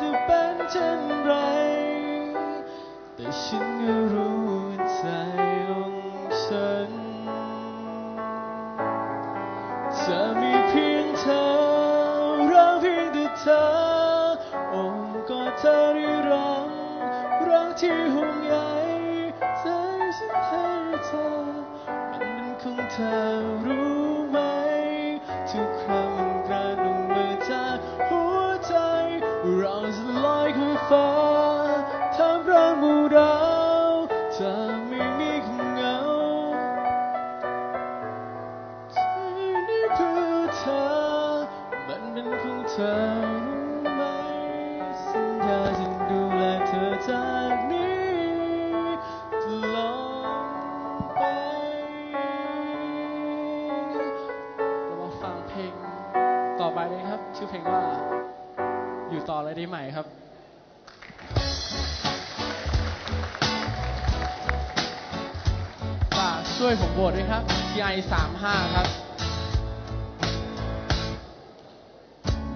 จะเป็นเช่นไรแต่ฉันก็รู้ใจของฉันจะมีเพียงเธอรักเพียงแต่เธอโอ้ก็เธอที่รักที่ห่วงใยใจฉันให้เธอมันเป็นของเธอรู้ไหมทุกครั้งมันกระดุมมือจากหัวใจเราจะลอยขึ้นฟ้าท่ามกลางหมู่ดาวจะไม่มีคำเหงาที่นี่เพื่อเธอมันเป็นของเธอรู้ไหมสัญญาจะดูแลเธอจากนี้ตลอดไปเรามาฟังเพลงต่อไปเลยครับชื่อเพลงว่าอยู่ต่อเลยได้ไหมครับฝากช่วยผมโหวตด้วยครับ TI 35ครับ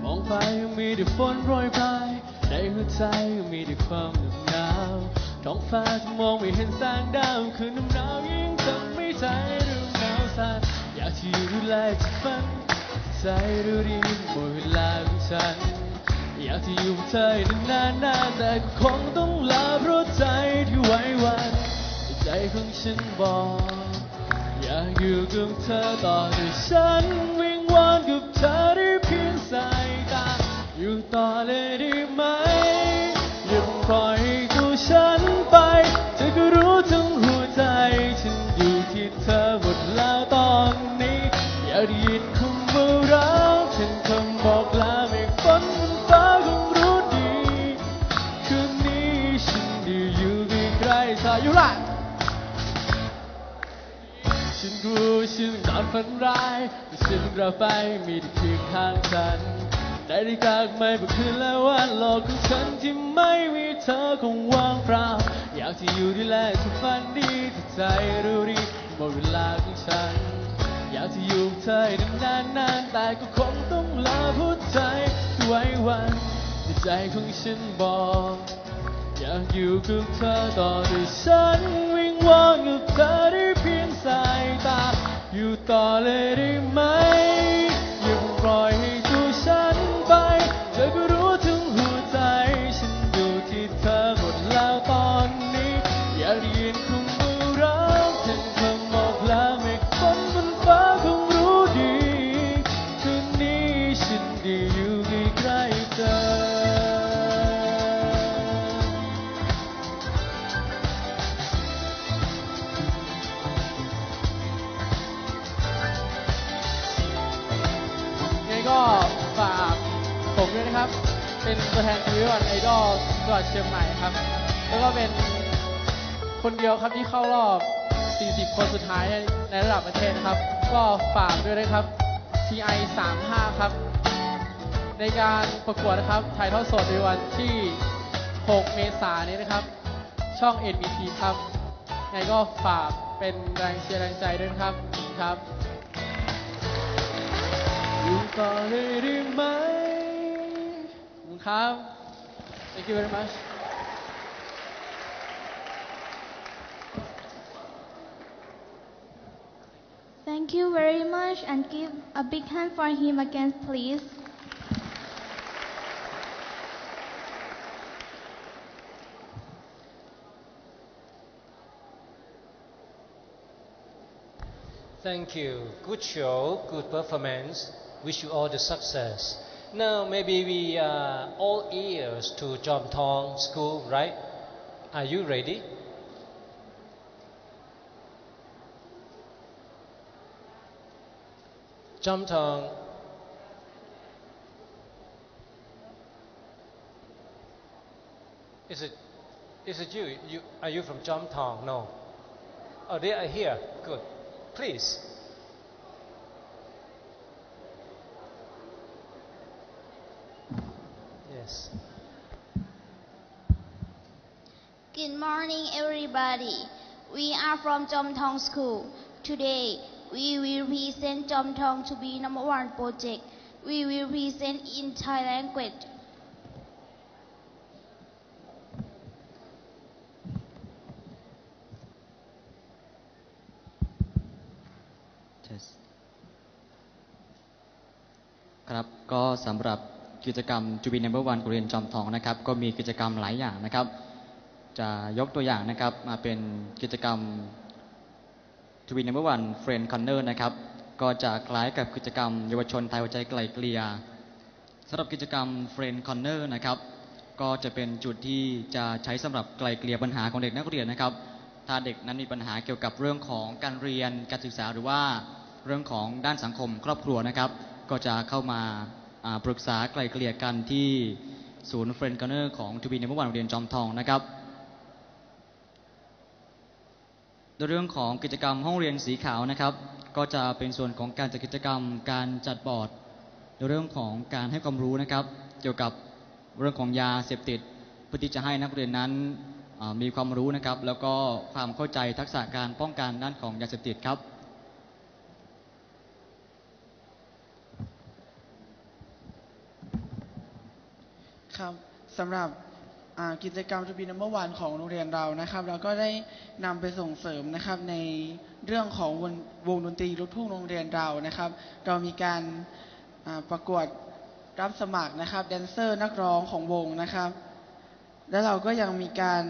มองไปยังมีแต่ฝนโปรยปลายในหัวใจยังมีแต่ความหนาวท้องฟ้าที่มองไม่เห็นแสงดาวคืนน้ำหนาวยิ่งทำให้ใจเราหนาวสั่นอยากที่ดูแลจะฝันใจเราดีหมดเวลาของฉันอยากที่อยู่กับเธอนานๆแต่ก็คงต้องลาเพราะใจที่ไว้วันใจของฉันบอกอยากอยู่กับเธอต่อแต่ฉันวิงวอนกับเธอได้เพียงสายตาอยู่ต่อเลยได้ไหมอย่าปล่อยให้ตัวฉันไปเธอก็รู้ทั้งหัวใจฉันอยู่ที่เธอหมดแล้วตอนนี้อยากได้ยินคำว่ารักฉันคำบอกลาไม่ฝันบนฟ้าคงรู้ดีคืนนี้ฉันได้อยู่ใกล้ๆเธออยู่ละฉันกลัวฉันนอนฝันร้ายแต่ฉันกลับไปมีแต่เพียงข้างฉันได้ได้กากไม่บนคืนและวันโลกของฉันที่ไม่มีเธอคงว่างเปล่าอยากที่อยู่ดูแลเธอฝันดีแต่ใจรู้ดีหมดเวลาของฉันอยากที่อยู่กับเธอนานๆแต่ก็คงต้องลาหัวใจที่ไว้วันในใจของฉันบอกอยากอยู่กับเธอต่อแต่ฉันวิงวอนกับเธอได้เพียงสายตาอยู่ต่อเลยได้ไหมอย่าปล่อยให้ตัวฉันไปเธอก็รู้ถึงหัวใจฉันอยู่ที่เธอหมดแล้วตอนนี้อยากได้ยินคำว่ารักแทนคำบอกลาเมฆฝนบนฟ้าคงรู้ดีคืนนี้ฉันได้อยู่ใกล้ๆเธอก็ฝากผมด้วยนะครับเป็นตัวแทนทีวีวันไอดอลจังหวัดเชียงใหม่ครับแล้วก็เป็นคนเดียวครับที่เข้ารอบ 40 คนสุดท้ายในระดับประเทศนะครับก็ฝากด้วยนะครับ TI 35ครับในการประกวดนะครับถ่ายทอดสดในวันที่ 6 เมษายนนี้นะครับช่อง NBT ครับไงก็ฝากเป็นแรงเชียร์แรงใจด้วยนะครับครับอยู่ต่อเลยได้ไหมขอบคุณครับ Thank you very much Thank you very much and give a big hand for him again, please. Thank you. Good show, good performance. Wish you all the success. Now maybe we are all ears to Jom Thong School, right? Are you ready? Jom Thong. Is it you? Are you from Jom Thong? No. Oh, they are here. Good. Please. Yes. Good morning, everybody. We are from Jom Thong School. Today, we will present Jom Thong to be #1 project. We will present in Thai language. ครับก็สำหรับกิจกรรม To be Number One ของโรงเรียนจอมทองนะครับก็มีกิจกรรมหลายอย่างนะครับจะยกตัวอย่างนะครับมาเป็นกิจกรรม To be Number One Friend Corner นะครับก็จะคล้ายกับกิจกรรมเยาวชนไทยหัวใจไกลเกลี่ยสำหรับกิจกรรม Friend Corner นะครับก็จะเป็นจุดที่จะใช้สำหรับไกลเกลี่ยปัญหาของเด็กนักเรียนนะครับถ้าเด็กนั้นมีปัญหาเกี่ยวกับเรื่องของการเรียนการศึกษาหรือว่าเรื่องของด้านสังคมครอบครัวนะครับก็จะเข้ามาปรึกษาไกลเกลี่ยกันที่ศูนย์ Friend Corner ของ To be Number One โรงเรียนจอมทองนะครับในเรื่องของกิจกรรมห้องเรียนสีขาวนะครับก็จะเป็นส่วนของการจัดกิจกรรมการจัดบอร์ดในเรื่องของการให้ความรู้นะครับเกี่ยวกับเรื่องของยาเสพติดเพื่อที่จะให้นักเรียนนั้นมีความรู้นะครับแล้วก็ความเข้าใจทักษะการป้องกันด้านของยาเสพติดครับครับสำหรับกิจกรรม To be Number One ของโรงเรียนเรานะครับเราก็ได้นำไปส่งเสริมนะครับในเรื่องของวงดนตรีลูกทุ่งโรงเรียนเรานะครับเรามีการประกวดรับสมัครนะครับแดนเซอร์นักร้องของวงนะครับแล้วเราก็ยังมีการ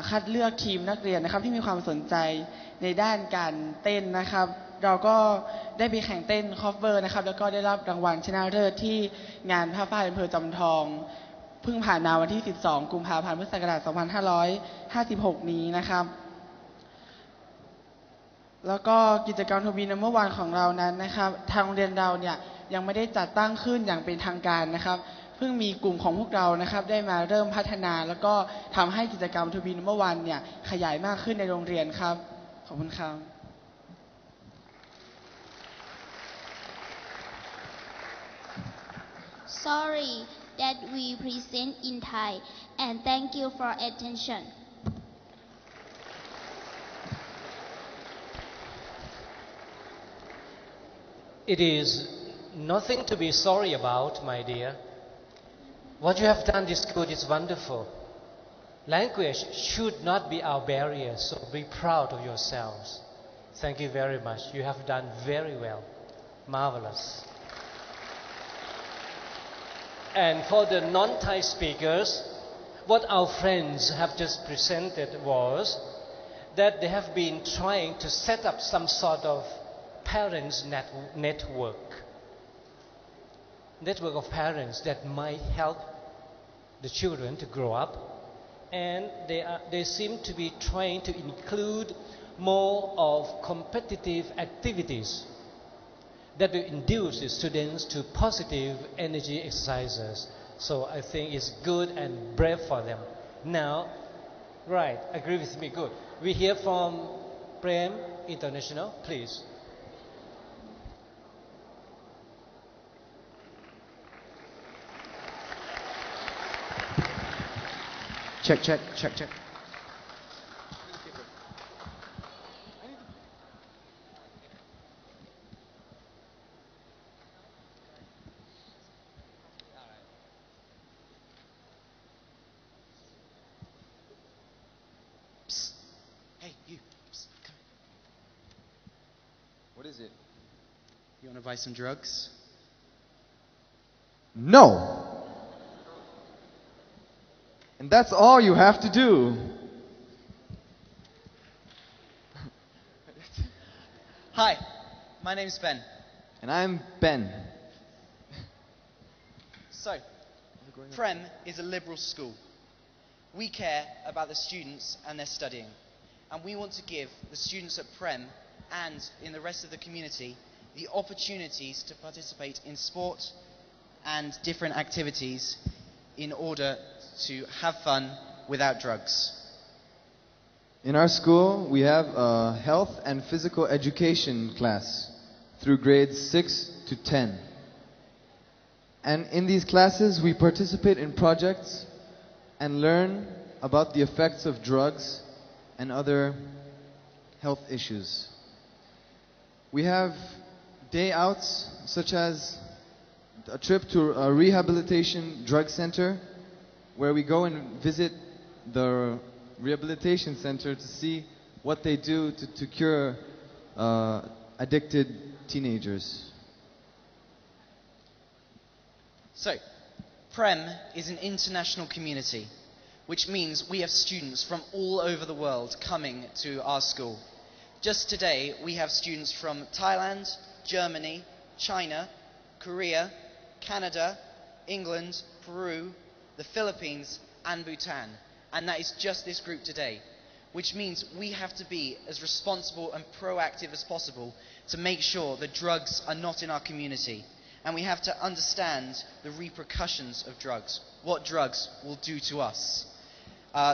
คัดเลือกทีมนักเรียนนะครับที่มีความสนใจในด้านการเต้นนะครับเราก็ได้ไปแข่งเต้นคอฟเวอร์นะครับแล้วก็ได้รับรางวัลชนะเลิศที่งานผ้าฝ้ายอำเภอจอมทองเพิ่งผ่านมาวันที่ 12 กุมภาพันธ์ พุทธศักราช 2556 นี้นะครับแล้วก็กิจกรรม To be Number One ของเรานั้นนะครับทางโรงเรียนเราเนี่ยยังไม่ได้จัดตั้งขึ้นอย่างเป็นทางการนะครับเพิ่งมีกลุ่มของพวกเรานะครับได้มาเริ่มพัฒนาแล้วก็ทำให้กิจกรรม To be Number One เนี่ยขยายมากขึ้นในโรงเรียนครับขอบคุณครับ Sorry that we present in Thai and thank you for attention. It is nothing to be sorry about, my dear. What you have done is good, it's wonderful. Language should not be our barrier, so be proud of yourselves. Thank you very much. You have done very well. Marvelous. And for the non-Thai speakers, what our friends have just presented was that they have been trying to set up some sort of parents network of parents that might help the children to grow up, and they seem to be trying to include more of competitive activities that will induce the students to positive energy exercises. So I think it's good and brave for them. Now, right, agree with me, good. We hear from Prem International, please. Check. Psst. Hey, you. Psst, come. What is it? You want to buy some drugs? No. And that's all you have to do. Hi, my name's Ben. And I'm Ben. So, Prem is a liberal school. We care about the students and their studying. And we want to give the students at Prem and in the rest of the community the opportunities to participate in sport and different activities in order to have fun without drugs. In our school, we have a health and physical education class through grades 6 to 10. And in these classes, we participate in projects and learn about the effects of drugs and other health issues. We have day outs such as a trip to a rehabilitation drug center where we go and visit the rehabilitation center to see what they do to cure ' So, Prem is an international community, which means we have students from all over the world coming to our school. Just today, we have students from Thailand, Germany, China, Korea, Canada, England, Peru, the Philippines, and Bhutan. And that is just this group today, which means we have to be as responsible and proactive as possible to make sure that drugs are not in our community. And we have to understand the repercussions of drugs, what drugs will do to us.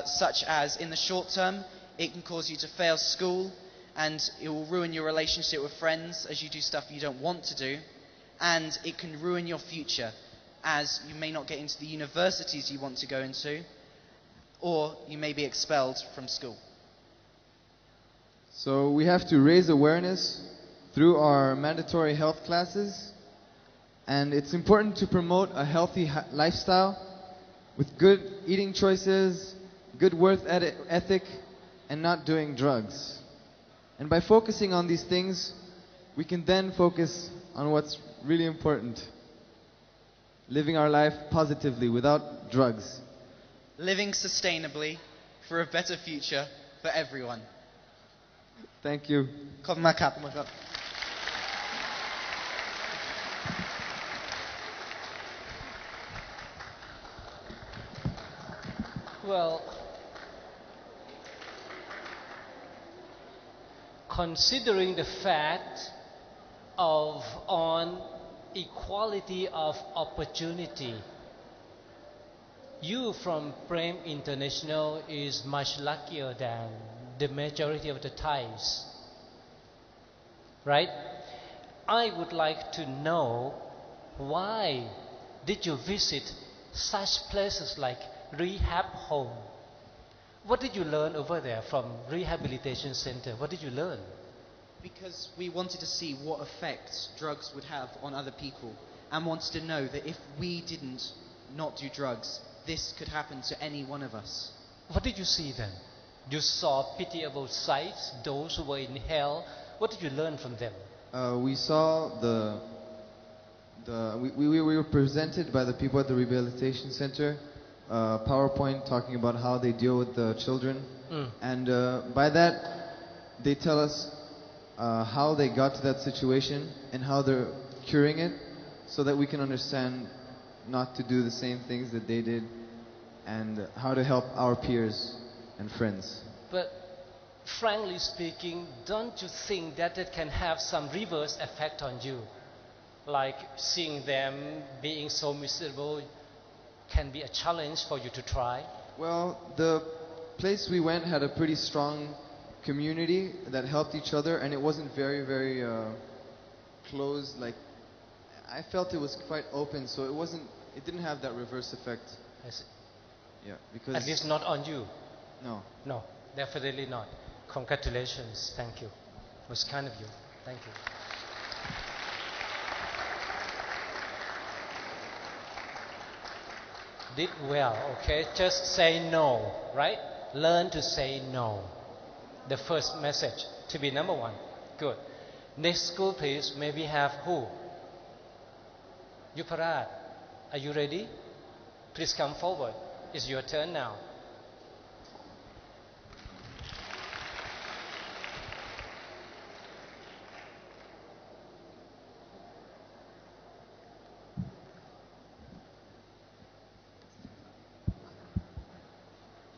Such as, in the short term, it can cause you to fail school, and it will ruin your relationship with friends as you do stuff you don't want to do, and it can ruin your future as you may not get into the universities you want to go into, or you may be expelled from school. So we have to raise awareness through our mandatory health classes, and it's important to promote a healthy lifestyle with good eating choices, good work ethic, and not doing drugs. And by focusing on these things, we can then focus on what's really important. Living our life positively without drugs. Living sustainably for a better future for everyone. Thank you. ขอบคุณมากครับ Well, considering the fact on equality of opportunity, you from Prem International is much luckier than the majority of the Thais, right? I would like to know, why did you visit such places like rehab home? What did you learn over there from rehabilitation center? What did you learn? Because we wanted to see what effect drugs would have on other people, and wanted to know that if we didn't not do drugs, this could happen to any one of us. What did you see then? You saw pitiable sights, those who were in hell. What did you learn from them? We saw we were presented by the people at the rehabilitation center PowerPoint talking about how they deal with the children, and by that they tell us how they got to that situation and how they're curing it, so that we can understand not to do the same things that they did, and how to help our peers and friends. But frankly speaking, don't you think that it can have some reverse effect on you? Like seeing them being so miserable can be a challenge for you to try? Well, the place we went had a pretty strong community that helped each other, and it wasn't very, very closed. Like, I felt it was quite open, so it didn't have that reverse effect. I see. Yeah, because at least not on you. No, definitely not. Congratulations. Thank you. It was kind of you. Thank you. Did well, okay? Just say no, right? Learn to say no. The first message to be number one. Good. Next school, please. May we have who? Yuparat. Are you ready? Please come forward. It's your turn now.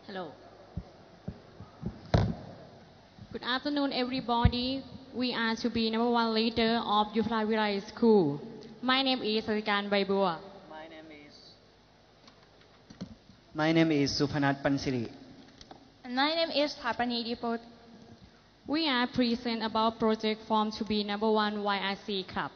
Hello. Good afternoon, everybody. We are to be number one leader of Yuparat Virai School. My name is Sarikan Baibua. My name is Suphanat Pansiri. And my name is Thapani Dipot. We are present about project form to be number one YRC club.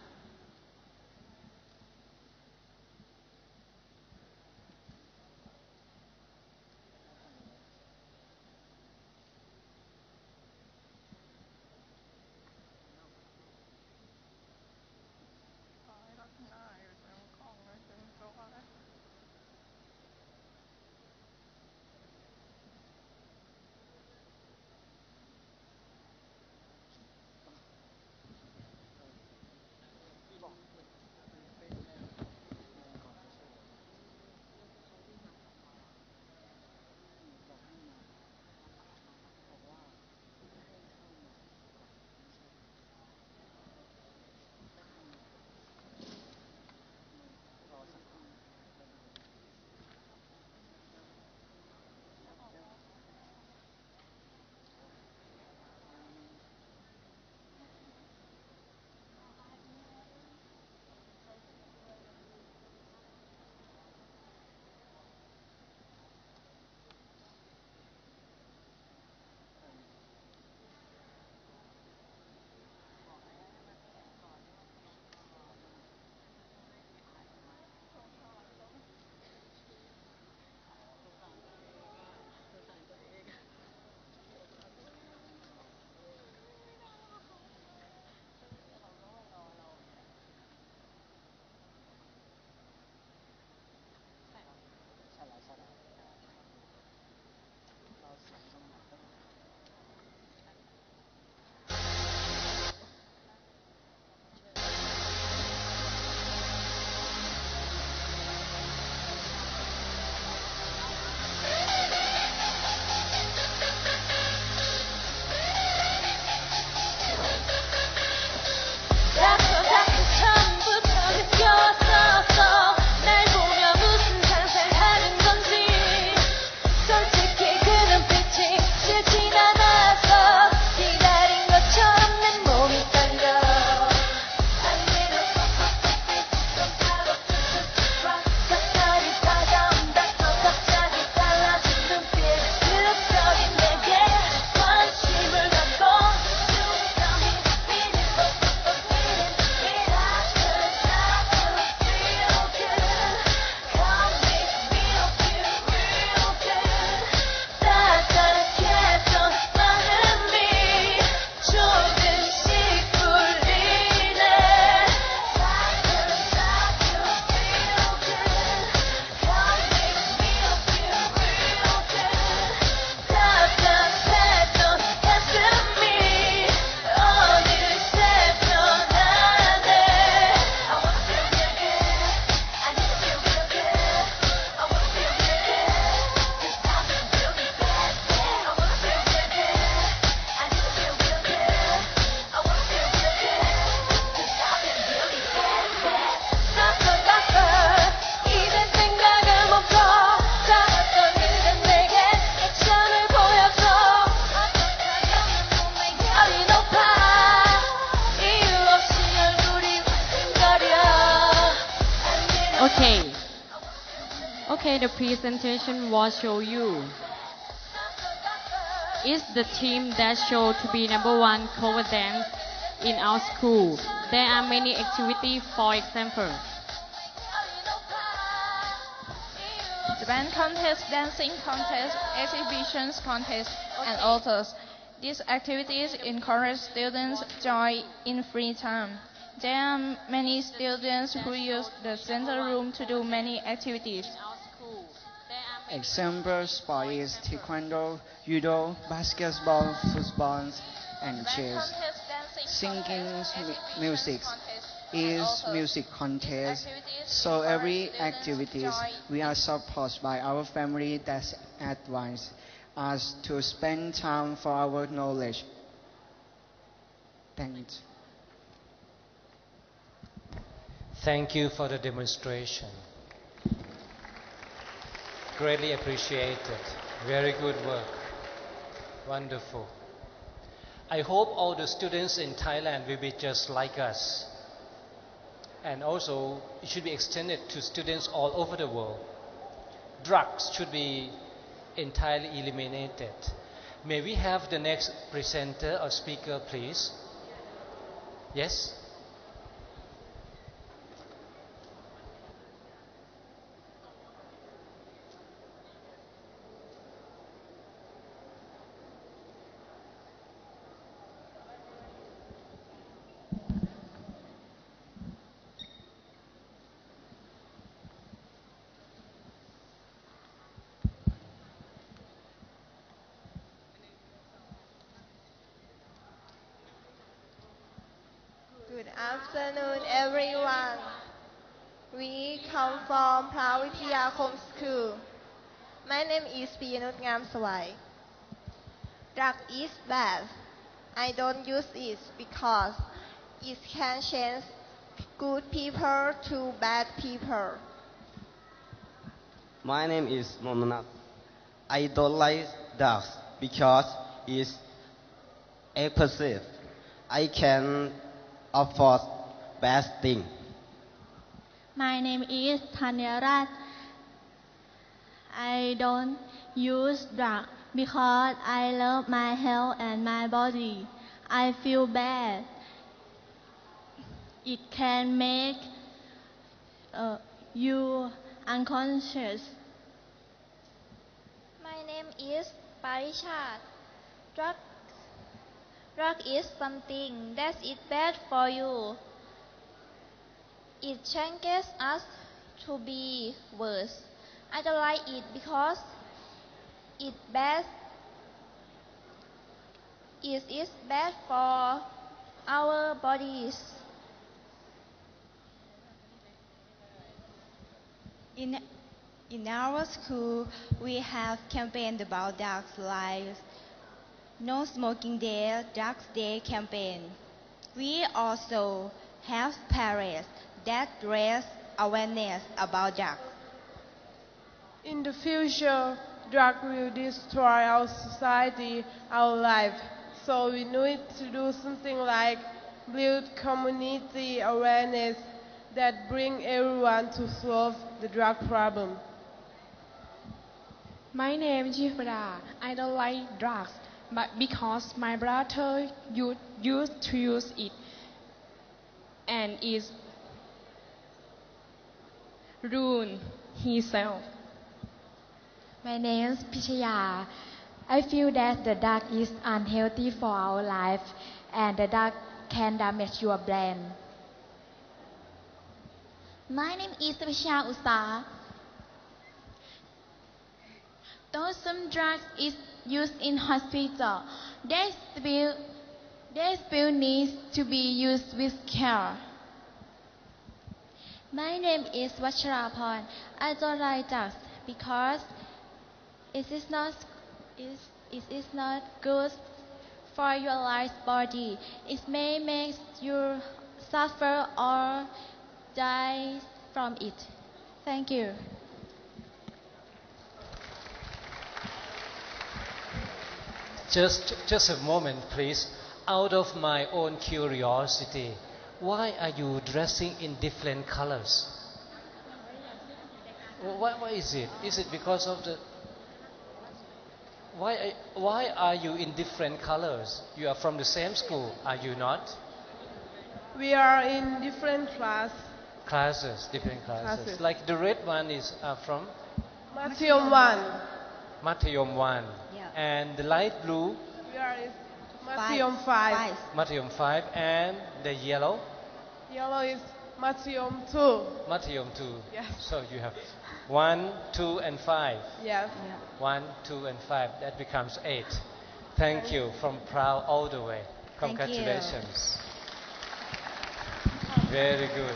Okay, the presentation will show you. It's the team that show to be number one cover dance in our school. There are many activities, for example. The band contest, dancing contest, exhibitions contest, and others. These activities encourage students joy in free time. There are many students who use the center room to do many activities. Example sport is taekwondo, judo, basketball, football, and chess. Singing music is music contest. So every activities we are supported by our family that advise us to spend time for our knowledge. Thanks. Thank you for the demonstration. Greatly appreciated. Very good work. Wonderful. I hope all the students in Thailand will be just like us. And also, it should be extended to students all over the world. Drugs should be entirely eliminated. May we have the next presenter or speaker, please? Yes? Good afternoon, everyone. We come from Pravityakom School. My name is Piyanut Ngamsawai. Drug is bad. I don't use it because it can change good people to bad people. My name is Momanat. I don't like drugs because it's expensive. I can afford bad thing. My name is Thanyarat. I don't use drugs because I love my health and my body. I feel bad. It can make you unconscious. My name is Parishat. Drug is something that is bad for you. It changes us to be worse. I don't like it because it is bad for our bodies. In our school, we have campaigns about drugs like No Smoking Day, Drugs Day campaign. We also have parades that raise awareness about drugs. In the future, drugs will destroy our society, our life. So we need to do something like build community awareness that bring everyone to solve the drug problem. My name is Jifra. I don't like drugs, but because my brother used to use it and is ruined himself. My name is Pichaya. I feel that the drug is unhealthy for our life and the drug can damage your brain. My name is Visha Usa. Though some drugs is used in hospital, they still need to be used with care. My name is Vacharapan. I don't like drugs because it is not good for your life body. It may make you suffer or die from it. Thank you. Just a moment, please. Out of my own curiosity, why are you dressing in different colors? Why is it? Is it because of the... Why are you in different colors? You are from the same school, are you not? We are in different Classes, different classes. Like the red one is from? Mathayom 1. Mathayom 1. Yeah. And the light blue? We are in Mathayom 5. Mathayom 5. And the yellow? Yellow is Mathayom 2. Mathayom 2. Yes. So you have 1, 2 and 5. Yes. 1, 2 and 5. That becomes 8. Thank you from Proud all the way. Congratulations. Very good.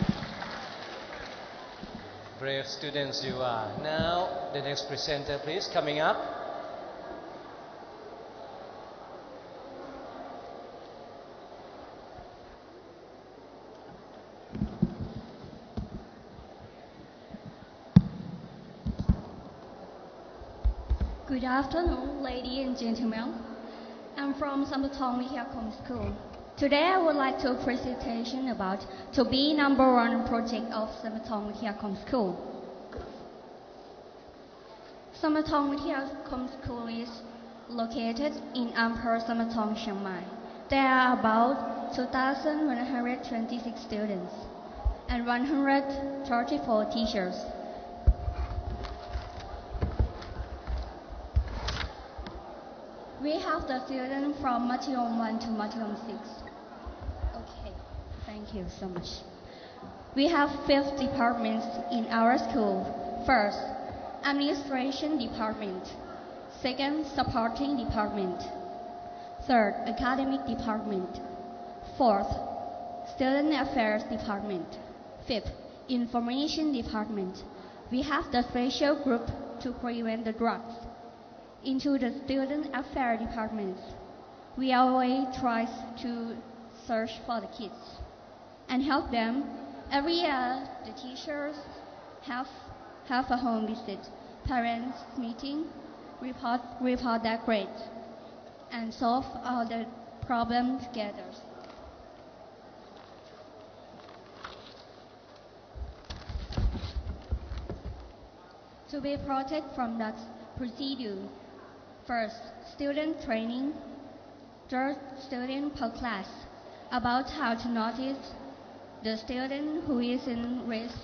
Brave students you are. Now the next presenter please coming up. Good afternoon, ladies and gentlemen. I'm from Samatong Wihiakom School. Today I would like to presentation about to be number one project of Samatong Wihiakom School. Samatong Wihiakom School is located in Ampere Samatong, Chiang Mai. There are about 2,126 students and 134 teachers. We have the students from Mathayom 1 to Mathayom 6. Okay, thank you so much. We have 5 departments in our school. First, administration department. Second, supporting department. Third, academic department. Fourth, student affairs department. Fifth, information department. We have the special group to prevent the drugs. Into the student affairs department, we always try to search for the kids and help them. Every year, the teachers have a home visit, parents meeting, report their grades, and solve all the problems together. To be protected from that procedure, first, student training. Third, student per class about how to notice the student who is in risk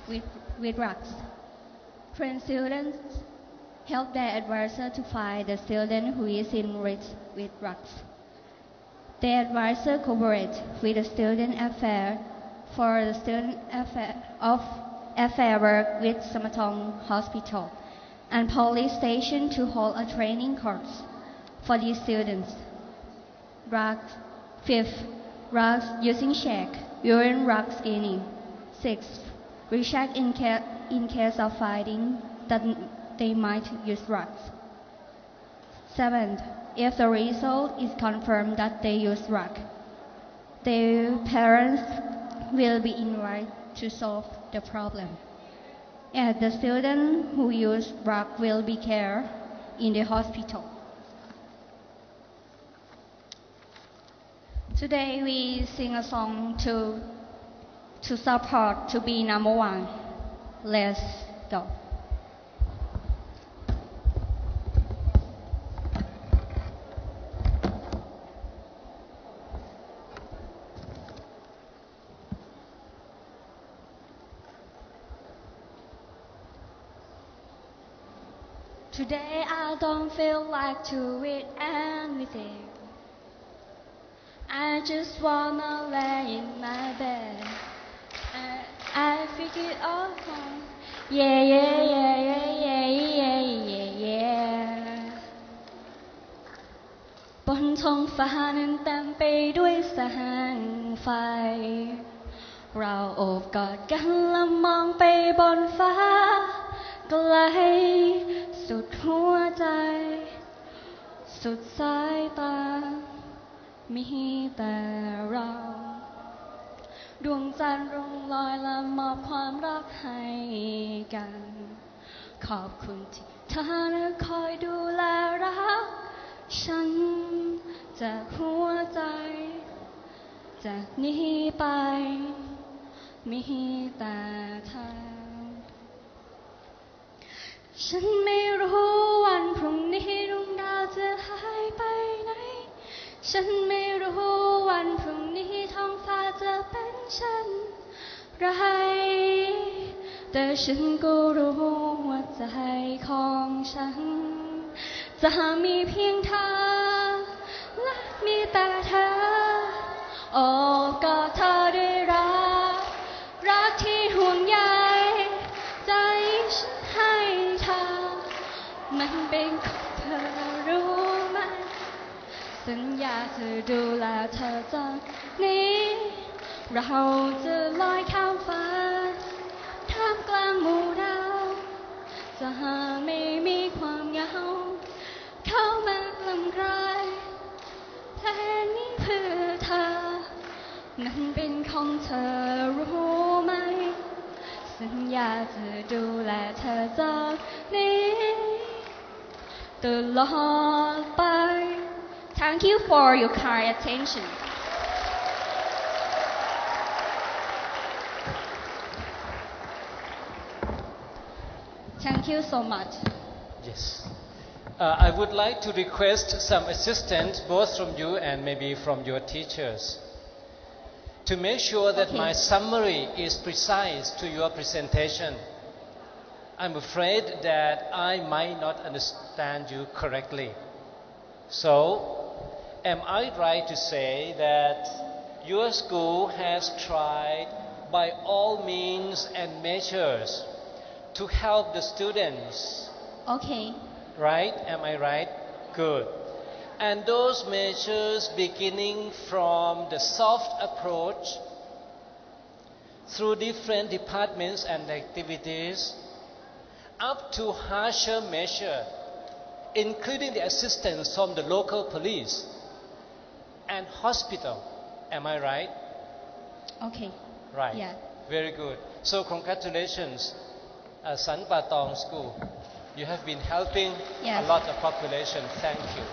with drugs. Train students help their advisor to find the student who is in risk with drugs. The advisor cooperates with the student affair for the student affair work with Samatong Hospital and police station to hold a training course for these students. Drugs. Fifth, drugs using check, urine drug screening. Sixth, recheck in case of finding that they might use drugs. Seventh, if the result is confirmed that they use drugs, their parents will be invited to solve the problem. And the student who use drug will be cared in the hospital. Today we sing a song to support to be number one. Let's go. Today I don't feel like to read anything. I just wanna lay in my bed. I figure it all out. Yeah, yeah, yeah, yeah, yeah, yeah, yeah. บนท้องฟ้านั้นเต็มไปด้วยแสงไฟ เราโอบกอดกันและมองไปบนฟ้าไกลสุดหัวใจสุดสายตามีแต่เราดวงจันทร์ร่องลอยและมอบความรักให้กันขอบคุณที่เธอนั้นคอยดูแลรักฉันจากหัวใจจากนี้ไปมีแต่เธอ ฉันไม่รู้วันพรุ่งนี้ดวงดาวจะหายไปไหนฉันไม่รู้วันพรุ่งนี้ท้องฟ้าจะเป็นเช่นไรแต่ฉันก็รู้ว่าใจของฉันจะมีเพียงเธอและมีแต่เธอโอ้ก็เธอได้รักที่ห่วงใยใจฉันให้เธอมันเป็นของเธอรู้ไหมสัญญาจะดูแลเธอจากนี้เราจะลอยข้ามฟ้าท่ามกลางหมู่ดาวจะไม่มีความเหงาเข้ามาลำไรเพลงนี้เพื่อเธอมันเป็นของเธอรู้ไหมสัญญาจะดูแลเธอจากนี้ตลอดไป Thank you for your kind attention. Thank you so much. Yes. I would like to request some assistance both from you and maybe from your teachers to make sure that my summary is precise to your presentation. I'm afraid that I might not understand you correctly. So, am I right to say that your school has tried by all means and measures to help the students? Okay. Right? Am I right? Good. And those measures beginning from the soft approach through different departments and activities up to harsher measure, including the assistance from the local police and hospital. Am I right? Okay. Right. Yeah. Very good. So congratulations, San Patong School. You have been helping a lot of population. Thank you.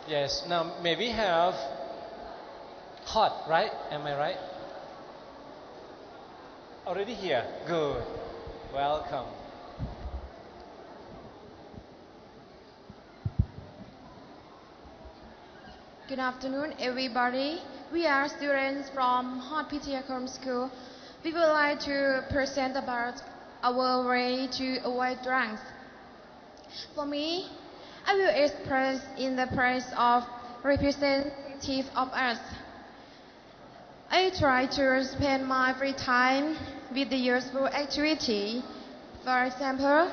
Yes. Now may we have hot, right? Am I right? Already here. Good. Welcome. Good afternoon, everybody. We are students from Hot Pitiakom School. We would like to present about our way to avoid drugs. For me, I will express in the praise of representative of us. I try to spend my free time with the useful activity. For example,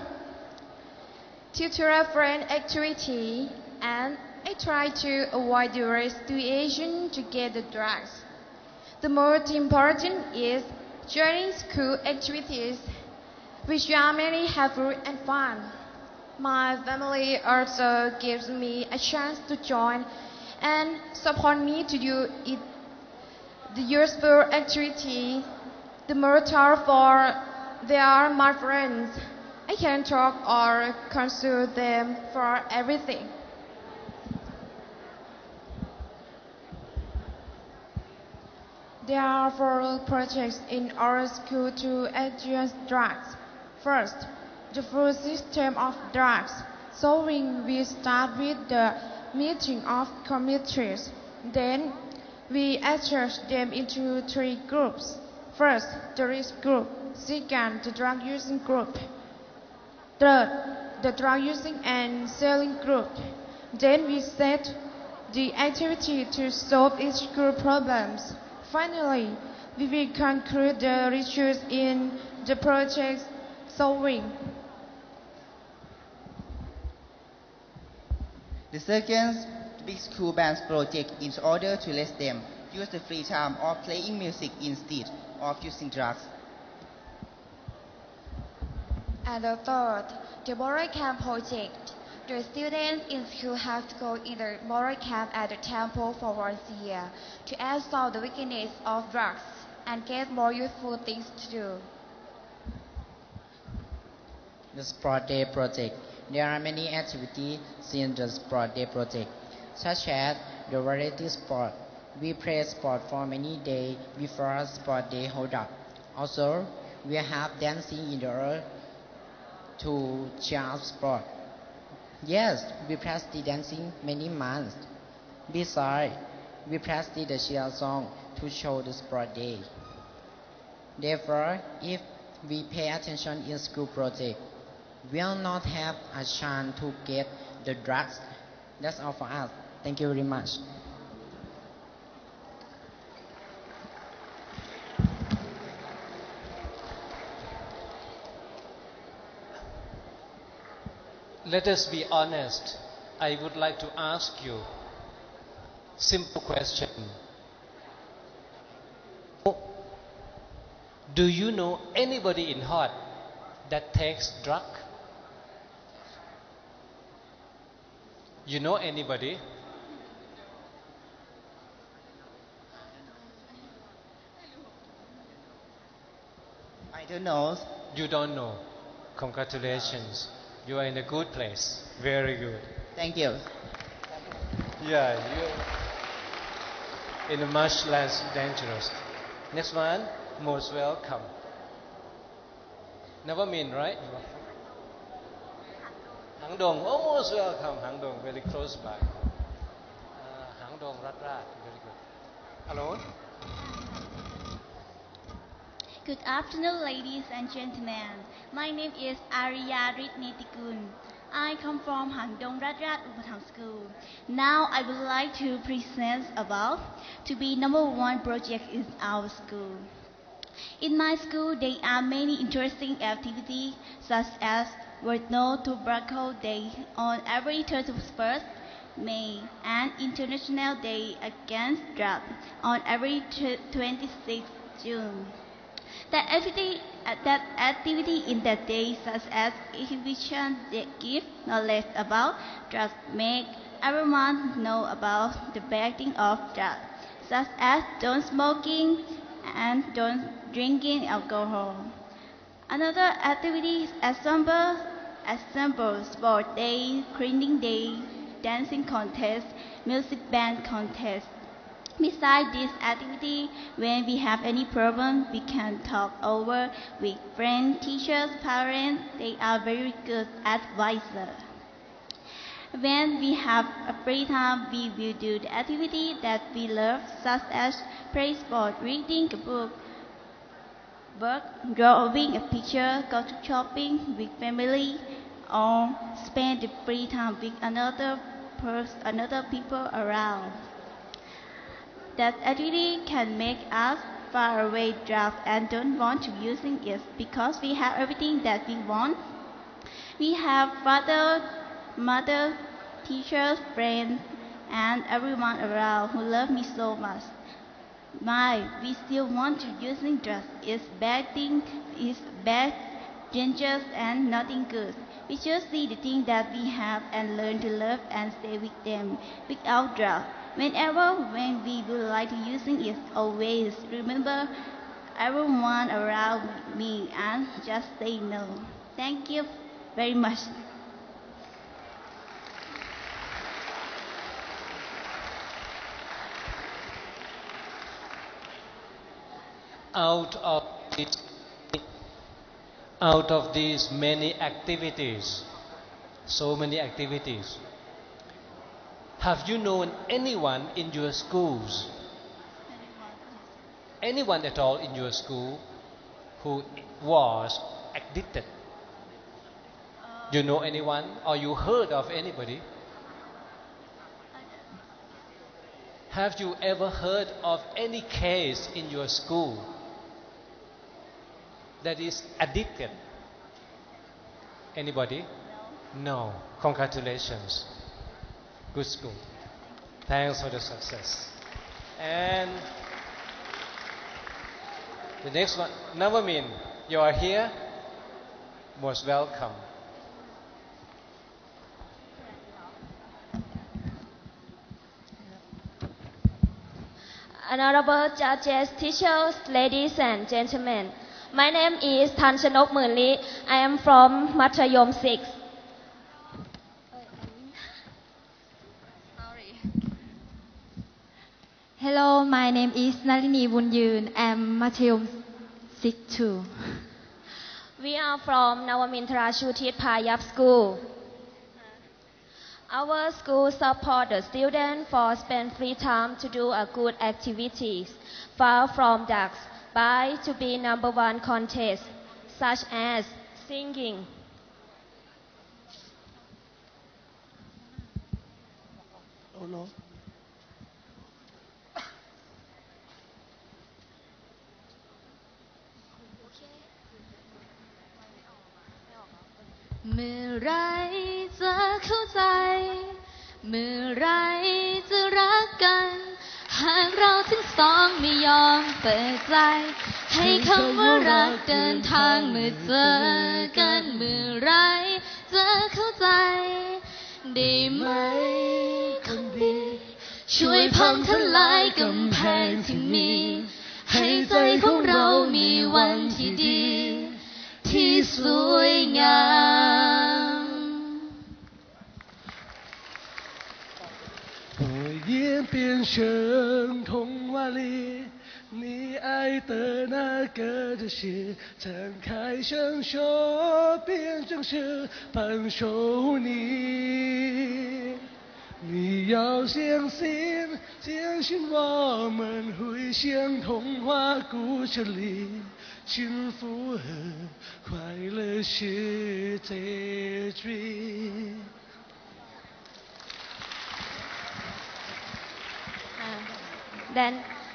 tutorial friend activity, and I try to avoid the situation to get the drugs. The most important is joining school activities, which are many helpful and fun. My family also gives me a chance to join and support me to do it. The useful activity, the motor for they are my friends. I can talk or consult them for everything. There are 4 projects in our school to address drugs. First, the full system of drugs. Solving we start with the meeting of committees. Then we address them into 3 groups. First, the risk group. Second, the drug using group. Third, the drug using and selling group. Then we set the activity to solve each group problems. Finally, we will conclude the research in the project solving. The second big school bands project in order to let them use the free time of playing music instead of using drugs. And the third, the moral camp project. The students in school have to go in the moral camp at the temple for 1 year to solve the weakness of drugs and get more useful things to do. The Sport Day project. There are many activities in the Sport Day project, such as the variety sport. We play sport for many days before Sport Day hold up. Also, We have dancing in order to cheer up sport. Yes, we practice dancing many months. Besides, we practice the cheer song to show the sport day. Therefore, if we pay attention in school project, we will not have a chance to get the drugs. That's all for us. Thank you very much. Let us be honest. I would like to ask you simple question. Do you know anybody in Hot that takes drug? You know anybody? I don't know. You don't know. Congratulations. You are in a good place. Very good. Thank you. Yeah, you're in a much less dangerous. Next one, most welcome. Never mean, right? Hang Dong, almost welcome. Hang Dong, very close by. Hang Dong, Rat Rat, very good. Hello? Good afternoon, ladies and gentlemen. My name is Arya Ritnitikun. I come from Hang Dong Rat Rat Upatham School. Now I would like to present about to be number one project in our school. In my school, there are many interesting activities such as World No Tobacco Day on every 31st May and International Day Against Drugs on every 26th June. That activity in that day, such as exhibition that give knowledge about drugs, make everyone know about the bad thing of drugs, such as don't smoking and don't drinking alcohol. Another activity is assemble sport day, cleaning day, dancing contest, music band contest. Besides this activity, when we have any problem, we can talk over with friends, teachers, parents. They are very good advisors. When we have a free time, we will do the activity that we love, such as play sport, reading a book, drawing a picture, go to shopping with family, or spend the free time with another people around. That activity can make us far away draft and don't want to using it because we have everything that we want. We have father, mother, teachers, friends, and everyone around who love me so much. We still want to using drugs. It's bad thing, it's bad, dangerous, and nothing good. We should see the thing that we have and learn to love and stay with them without drugs. When we would like to using it, always remember everyone around me and just say no. Thank you very much. Out of these many activities, so many activities, have you known anyone in your schools, anyone at all in your school who was addicted? You know anyone or you heard of anybody? Have you ever heard of any case in your school that is addicted? Anybody? No. Congratulations. Good school. Thanks for the success. And the next one, Navamin, you are here. Most welcome. Honorable judges, teachers, ladies and gentlemen. My name is Tanchanok Murli. I am from Mathayom 6. Hello, my name is Nalini Bunyun. I'm Mathayom 6 too. We are from Navamintra Chutit Payap School. Our school support the students for spend free time to do a good activities far from drugs by to be number one contest such as singing. Oh no. เมื่อไรจะเข้าใจเมื่อไรจะรักกันหากเราทั้งสองไม่ยอมเปิดใจให้คำว่ารักเดินทางเมื่อเจอกันเมื่อไรจะเข้าใจได้ไหมคนดีช่วยพังทลายกำแพงที่มีให้ใจของเรามีวันที่ดีที่สวยงาม我演变成童话里你爱的那个的事，展开双手变成是帮手你。你要相信，相信我们会像童话故事里，幸福和快乐是结局。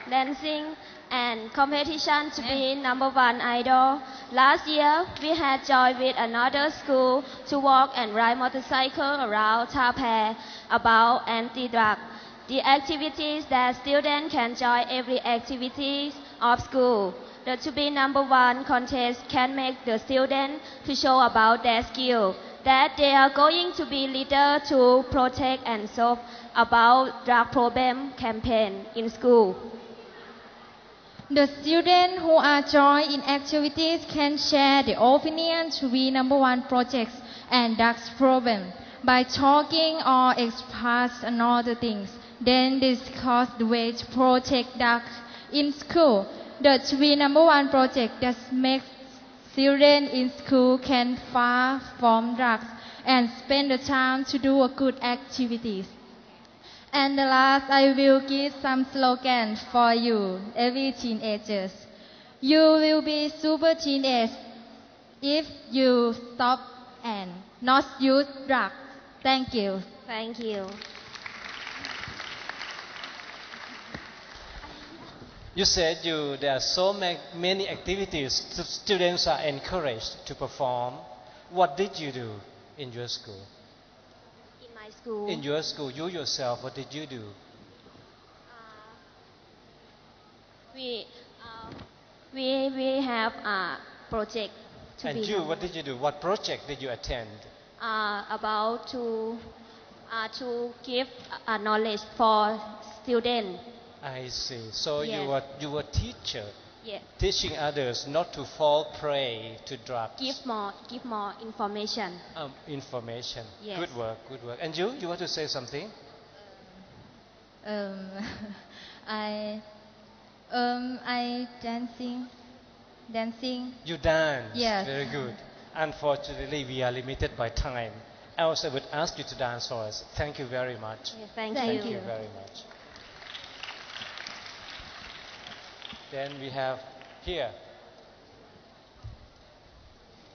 Dancing and competition to be number one idol. Last year, we had joined with another school to walk and ride motorcycle around Tape about anti-drug. The activities that students can join every activities of school. The to be number one contest can make the students to show about their skill, that they are going to be leader to protect and solve about drug problem campaign in school. The students who are joined in activities can share their opinion to be number one projects and drugs problem by talking or express another things. Then discuss the way to protect drugs in school. The to be number one project that makes students in school can far from drugs and spend the time to do a good activities. And the last, I will give some slogan for you, every teenagers. You will be super teenage if you stop and not use drugs. Thank you. Thank you. You said there are so many activities students are encouraged to perform. What did you do in your school? In my school. In your school, you yourself, what did you do? We have a project to And be you, what did you do? What project did you attend? About to give knowledge for students. I see. So Yes. you were teacher, Yes. teaching others not to fall prey to drugs. Give more information. Information. Yes. Good work. Good work. And you want to say something? I dancing. You dance. Yes. Very good. Unfortunately, we are limited by time. Else, I would ask you to dance for us. Thank you very much. Yes, thank Thank you. you very much. Then we have here.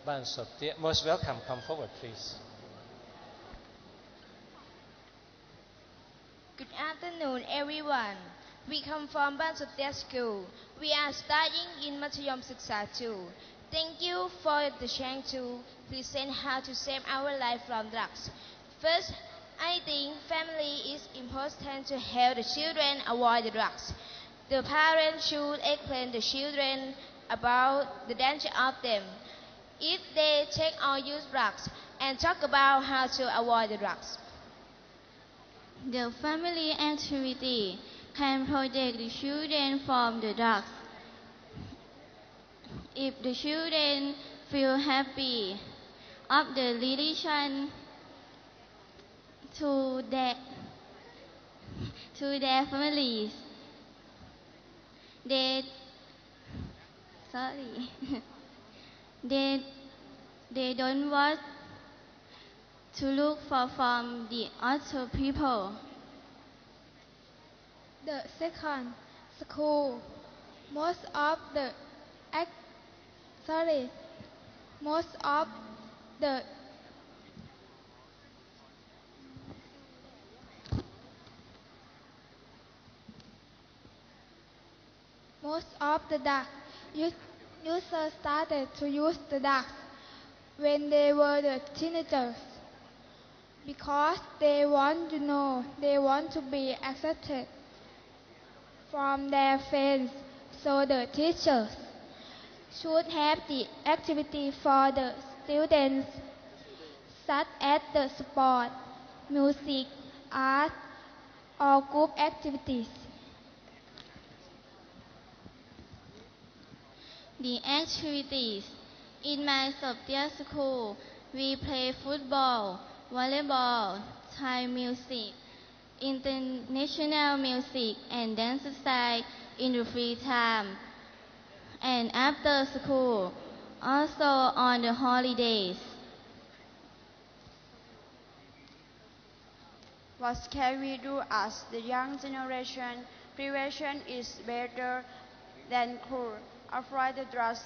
Bansop, most welcome. Come forward, please. Good afternoon, everyone. We come from Bansoptia School. We are studying in Mathayom Siksa 2. Thank you for the chance to present how to save our life from drugs. First, I think family is important to help the children avoid the drugs. The parents should explain the children about the danger of them. If they take or use drugs, and talk about how to avoid the drugs. The family activity can protect the children from the drugs. If the children feel happy of the relation to their families, they They don't want to look for from the other people. The second school, most of the most of the duck users started to use the ducks when they were the teenagers because they want to be accepted from their friends. So the teachers should have the activity for the students such as the sport, music, art, or group activities. The activities in my subject school, we play football, volleyball, Thai music, international music, and dance exercise in the free time, and after school, also on the holidays. What can we do as the young generation? Prevention is better than cure. Avoid the drugs.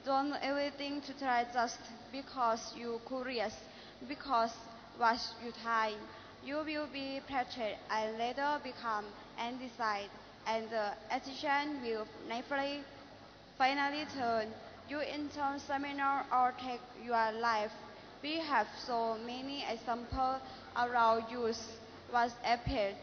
Don't everything to try just because you're curious, because waste your time. You will be pressured and later become undecided, and the attention will never finally turn you into seminar or take your life. We have so many examples around use what happened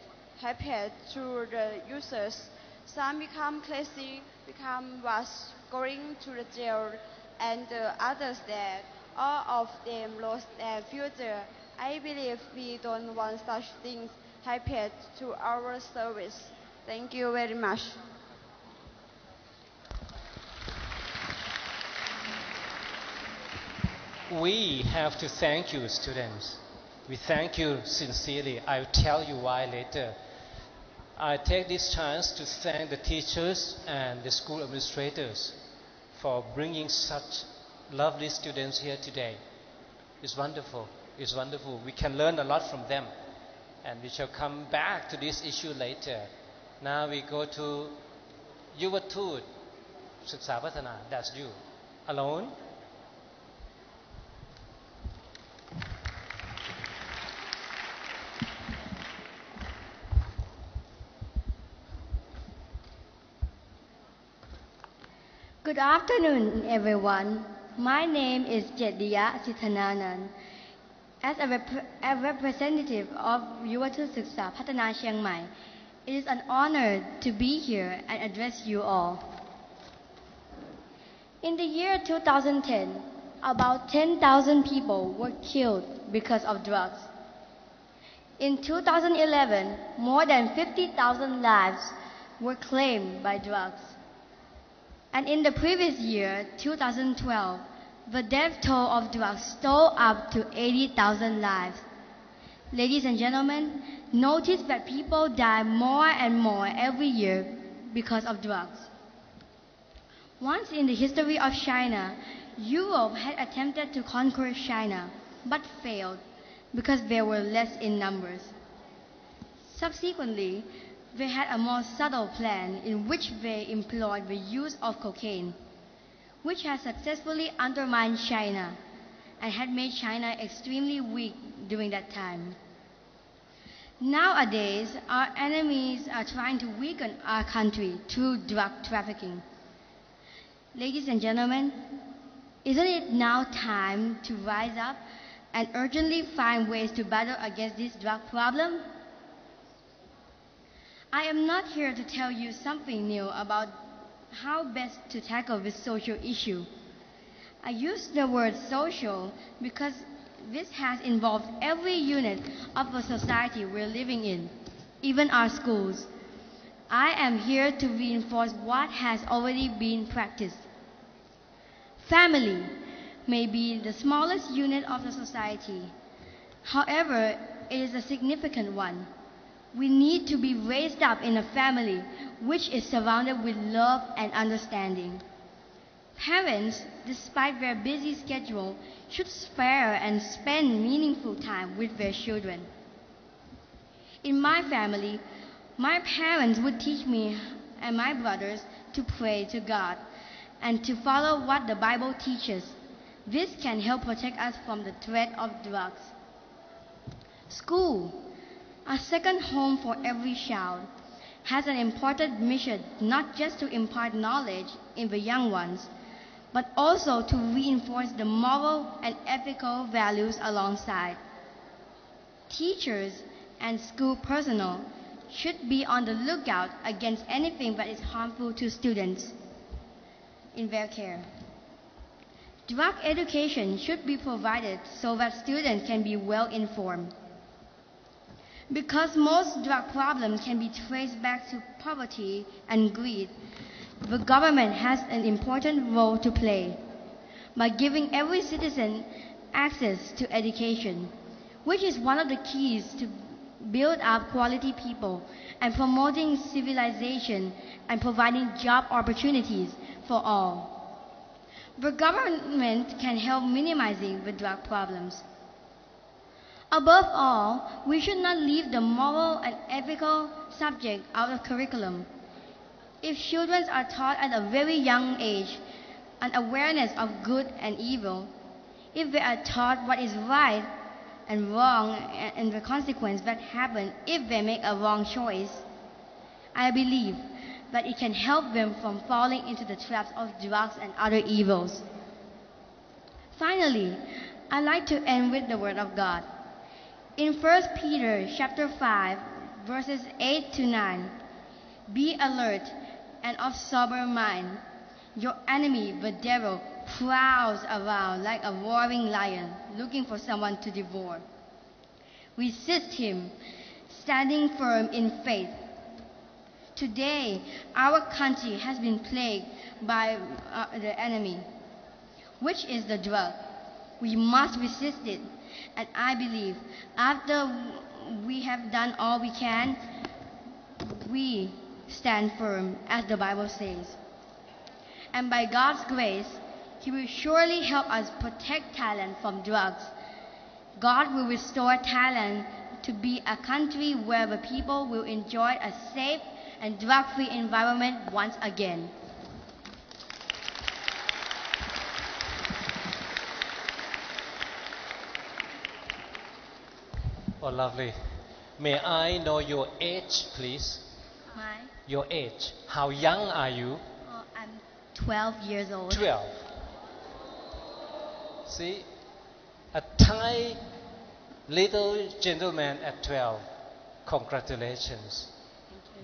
to the users. Some become crazy, become worse, going to the jail, and the others dead. All of them lost their future. I believe we don't want such things happen to our service. Thank you very much. We have to thank you, students. We thank you sincerely. I'll tell you why later. I take this chance to thank the teachers and the school administrators for bringing such lovely students here today. It's wonderful. It's wonderful. We can learn a lot from them. And we shall come back to this issue later. Now we go to Yuvatut Suksa Patana. That's you. Alone? Good afternoon, everyone. My name is Jediya Sithananan. As a representative of Yuvatut Suksa Patana Chiang Mai, it is an honor to be here and address you all. In the year 2010, about 10,000 people were killed because of drugs. In 2011, more than 50,000 lives were claimed by drugs. And in the previous year, 2012, the death toll of drugs stole up to 80,000 lives. Ladies and gentlemen, notice that people die more and more every year because of drugs. Once in the history of China, Europe had attempted to conquer China, but failed because they were less in numbers. Subsequently, they had a more subtle plan in which they employed the use of cocaine, which has successfully undermined China and had made China extremely weak during that time. Nowadays, our enemies are trying to weaken our country through drug trafficking. Ladies and gentlemen, isn't it now time to rise up and urgently find ways to battle against this drug problem? I am not here to tell you something new about how best to tackle this social issue. I use the word social because this has involved every unit of the society we're living in, even our schools. I am here to reinforce what has already been practiced. Family may be the smallest unit of the society. However, it is a significant one. We need to be raised up in a family which is surrounded with love and understanding. Parents, despite their busy schedule, should spare and spend meaningful time with their children. In my family, my parents would teach me and my brothers to pray to God and to follow what the Bible teaches. This can help protect us from the threat of drugs. School, a second home for every child, has an important mission not just to impart knowledge in the young ones, but also to reinforce the moral and ethical values alongside. Teachers and school personnel should be on the lookout against anything that is harmful to students in their care. Drug education should be provided so that students can be well informed. Because most drug problems can be traced back to poverty and greed, the government has an important role to play by giving every citizen access to education, which is one of the keys to build up quality people and promoting civilization and providing job opportunities for all. The government can help minimizing the drug problems. Above all, we should not leave the moral and ethical subject out of curriculum. If children are taught at a very young age an awareness of good and evil, if they are taught what is right and wrong and the consequence that happen if they make a wrong choice, I believe that it can help them from falling into the traps of drugs and other evils. Finally, I'd like to end with the Word of God. In 1 Peter chapter 5, verses 8 to 9, be alert and of sober mind. Your enemy, the devil, prowls around like a roaring lion, looking for someone to devour. Resist him, standing firm in faith. Today, our country has been plagued by the enemy, which is the drug. We must resist it, and I believe after we have done all we can, we stand firm, as the Bible says. And by God's grace, He will surely help us protect Thailand from drugs. God will restore Thailand to be a country where the people will enjoy a safe and drug-free environment once again. Oh, lovely. May I know your age, please? My? Your age. How young are you? I'm 12 years old. 12. See, a Thai little gentleman at 12. Congratulations.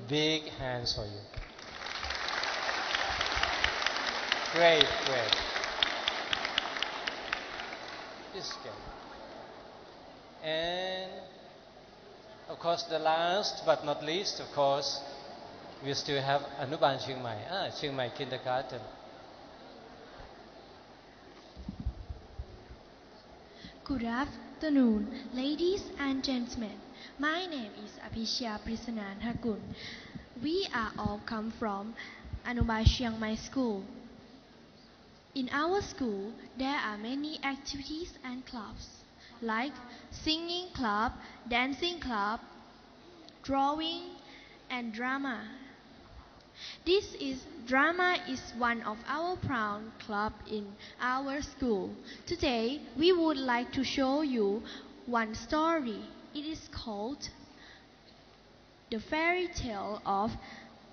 Big hands for you. Great, great. This guy. And of course, the last but not least, of course, we still have Anuban Chiang Mai. Chiang Mai Kindergarten. Good afternoon, ladies and gentlemen. My name is Apishya Prisananthagun. We are all come from Anuban Chiang Mai School. In our school, there are many activities and clubs, like singing club, dancing club, drawing, and drama. Drama is one of our proud club in our school. Today, we would like to show you one story. It is called The Fairy Tale of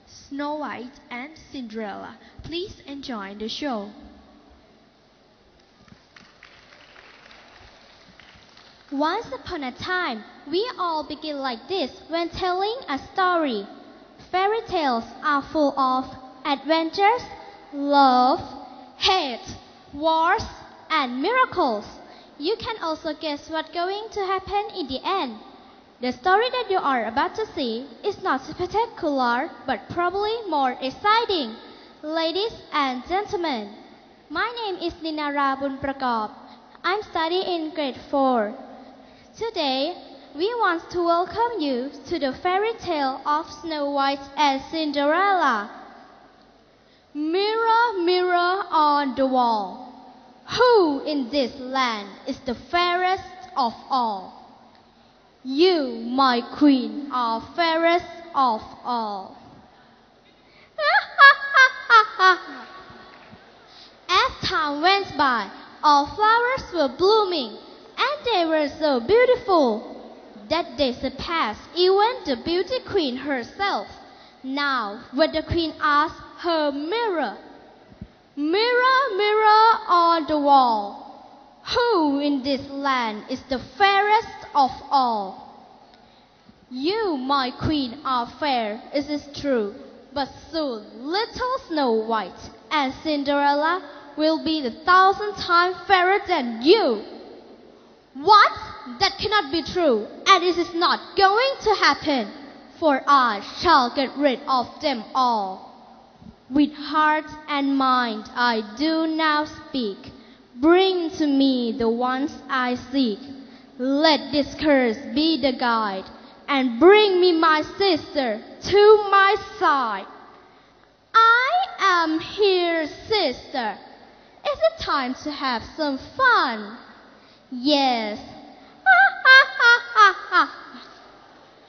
Snow White and Cinderella. Please enjoy the show. Once upon a time, we all begin like this when telling a story. Fairy tales are full of adventures, love, hate, wars, and miracles. You can also guess what's going to happen in the end. The story that you are about to see is not spectacular, but probably more exciting. Ladies and gentlemen, my name is Ninara Bunprakop. I'm studying in grade 4. Today, we want to welcome you to the fairy tale of Snow White and Cinderella. Mirror, mirror on the wall, who in this land is the fairest of all? You, my queen, are fairest of all. As time went by, all flowers were blooming, and they were so beautiful that they surpassed even the beauty queen herself. Now, when the queen asked her mirror, "Mirror, mirror on the wall, who in this land is the fairest of all?" You, my queen, are fair, it is true, but soon little Snow White and Cinderella will be 1,000 times fairer than you. What? That cannot be true, and it is not going to happen, for I shall get rid of them all. With heart and mind I do now speak. Bring to me the ones I seek. Let this curse be the guide, and bring me my sister to my side. I am here, sister. Is it time to have some fun? Yes.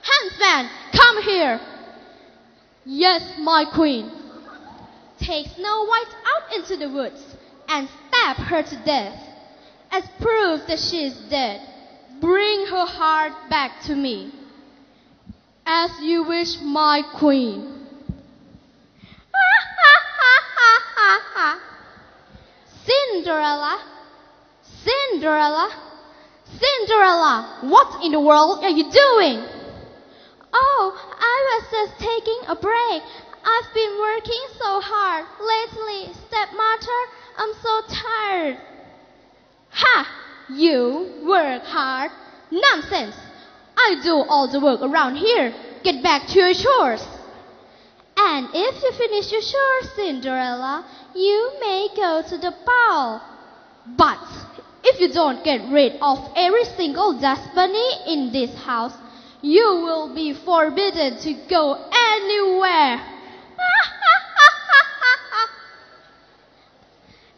Huntsman, come here. Yes, my queen. Take Snow White out into the woods and stab her to death. As proof that she is dead, bring her heart back to me. As you wish, my queen. Cinderella, Cinderella, Cinderella, what in the world are you doing? Oh, I was just taking a break. I've been working so hard lately, stepmother. I'm so tired. Ha! You work hard? Nonsense! I do all the work around here. Get back to your chores. And if you finish your chores, Cinderella, you may go to the ball. But if you don't get rid of every single dust bunny in this house, you will be forbidden to go anywhere.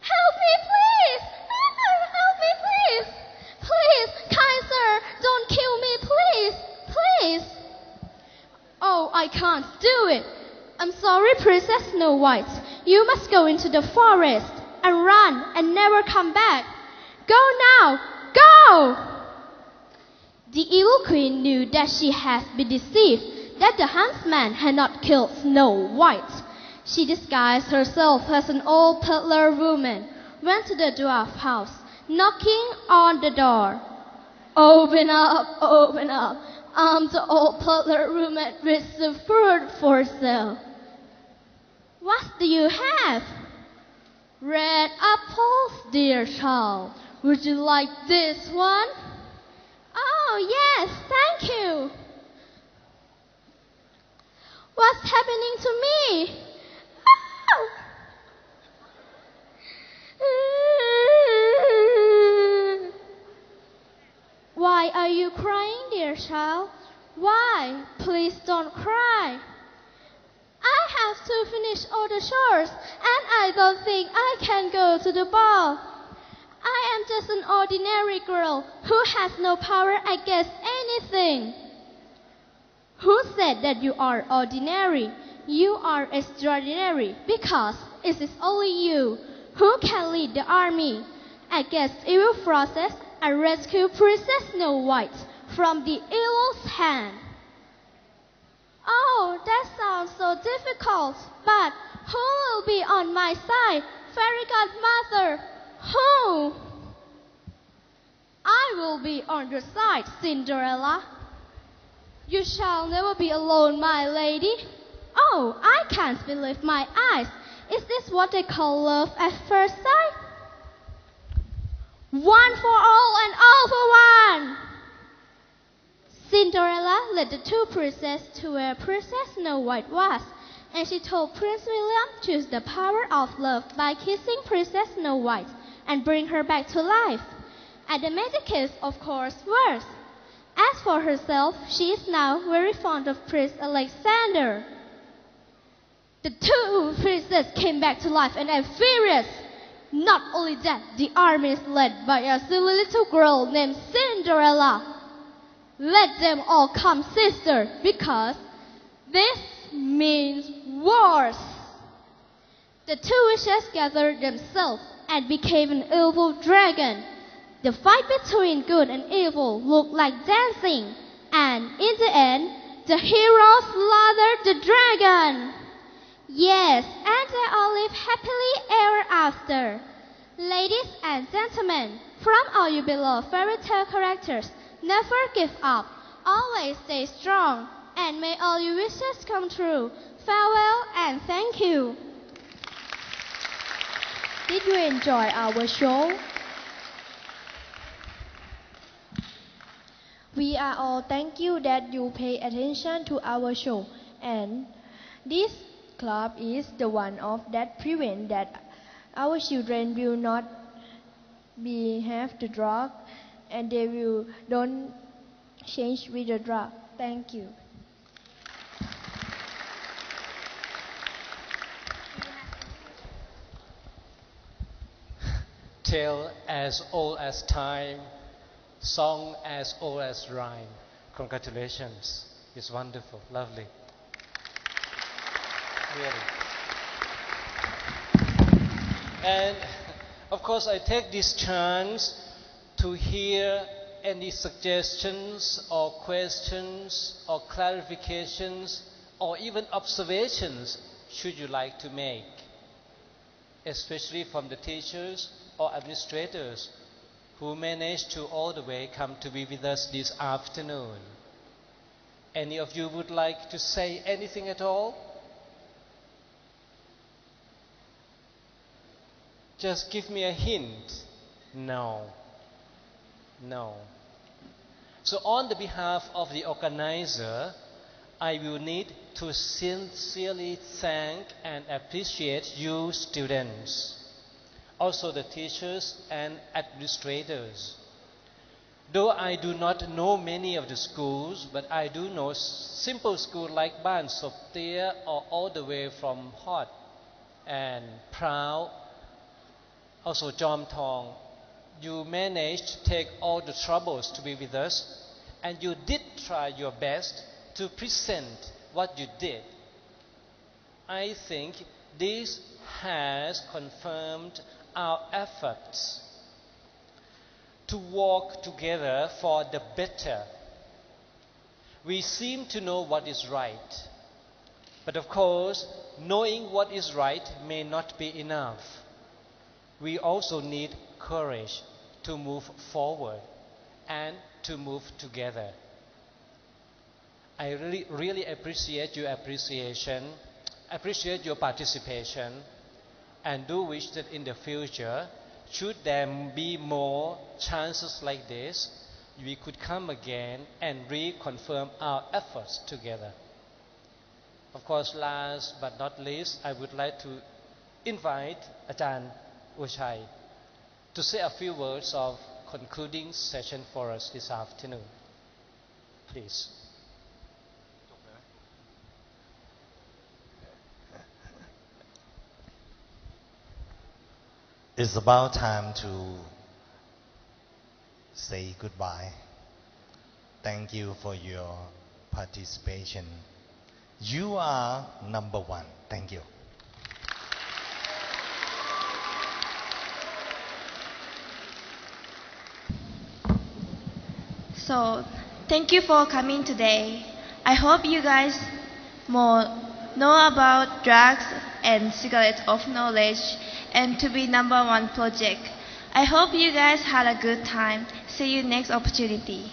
Help me, please! Help me, please! Please, kind sir, don't kill me, please! Please! Oh, I can't do it. I'm sorry, Princess Snow White. You must go into the forest and run and never come back. Go now! Go! The evil queen knew that she had been deceived, that the huntsman had not killed Snow White. She disguised herself as an old peddler woman, went to the dwarf house, knocking on the door. Open up, open up. I'm the old peddler woman with some fruit for sale. What do you have? Red apples, dear child. Would you like this one? Oh, yes, thank you. What's happening to me? Why are you crying, dear child? Why? Please don't cry. I have to finish all the chores, and I don't think I can go to the ball. I am just an ordinary girl who has no power against anything. Who said that you are ordinary? You are extraordinary, because it is only you who can lead the army against evil forces and rescue Princess Snow White from the evil's hand. Oh, that sounds so difficult, but who will be on my side? Fairy godmother, who? I will be on your side, Cinderella. You shall never be alone, my lady. Oh, I can't believe my eyes. Is this what they call love at first sight? One for all and all for one. Cinderella led the two princesses to where Princess Snow White was, and she told Prince William to use the power of love by kissing Princess Snow White and bring her back to life. And the magic kiss, of course, works. As for herself, she is now very fond of Prince Alexander. The two princes came back to life and are furious. Not only that, the army is led by a silly little girl named Cinderella. Let them all come, sister, because this means wars. The two witches gathered themselves and became an evil dragon. The fight between good and evil looked like dancing, and in the end, the heroes slaughtered the dragon. Yes, and they all live happily ever after. Ladies and gentlemen, from all you beloved fairy tale characters, never give up, always stay strong, and may all your wishes come true. Farewell and thank you. Did you enjoy our show? We are all thank you that you pay attention to our show, and this club is the one of that prevent that our children will not have the drug and they will don't change with the drug. Thank you. Tale as old as time, song as old as rhyme. Congratulations. It's wonderful, lovely. Really. And of course, I take this chance to hear any suggestions or questions or clarifications or even observations should you like to make, especially from the teachers or administrators who managed to all the way come to be with us this afternoon. Any of you would like to say anything at all? Just give me a hint. No. No. So on the behalf of the organizer, I will need to sincerely thank and appreciate you students, also the teachers and administrators. Though I do not know many of the schools, but I do know simple schools like Ban Sop Tia or all the way from Hot and Proud, also Jom Tong. You managed to take all the troubles to be with us, and you did try your best to present what you did. I think this has confirmed our efforts to work together for the better. We seem to know what is right, but of course, knowing what is right may not be enough. We also need courage to move forward and to move together. I really appreciate your appreciation, appreciate your participation, and do wish that in the future, should there be more chances like this, we could come again and reconfirm our efforts together. Of course, last but not least, I would like to invite Ajahn Uchai to say a few words of concluding session for us this afternoon. Please. It's about time to say goodbye. Thank you for your participation. You are number one. Thank you. So, thank you for coming today. I hope you guys more know about drugs and cigarettes of knowledge and to be number one project. I hope you guys had a good time. See you next opportunity.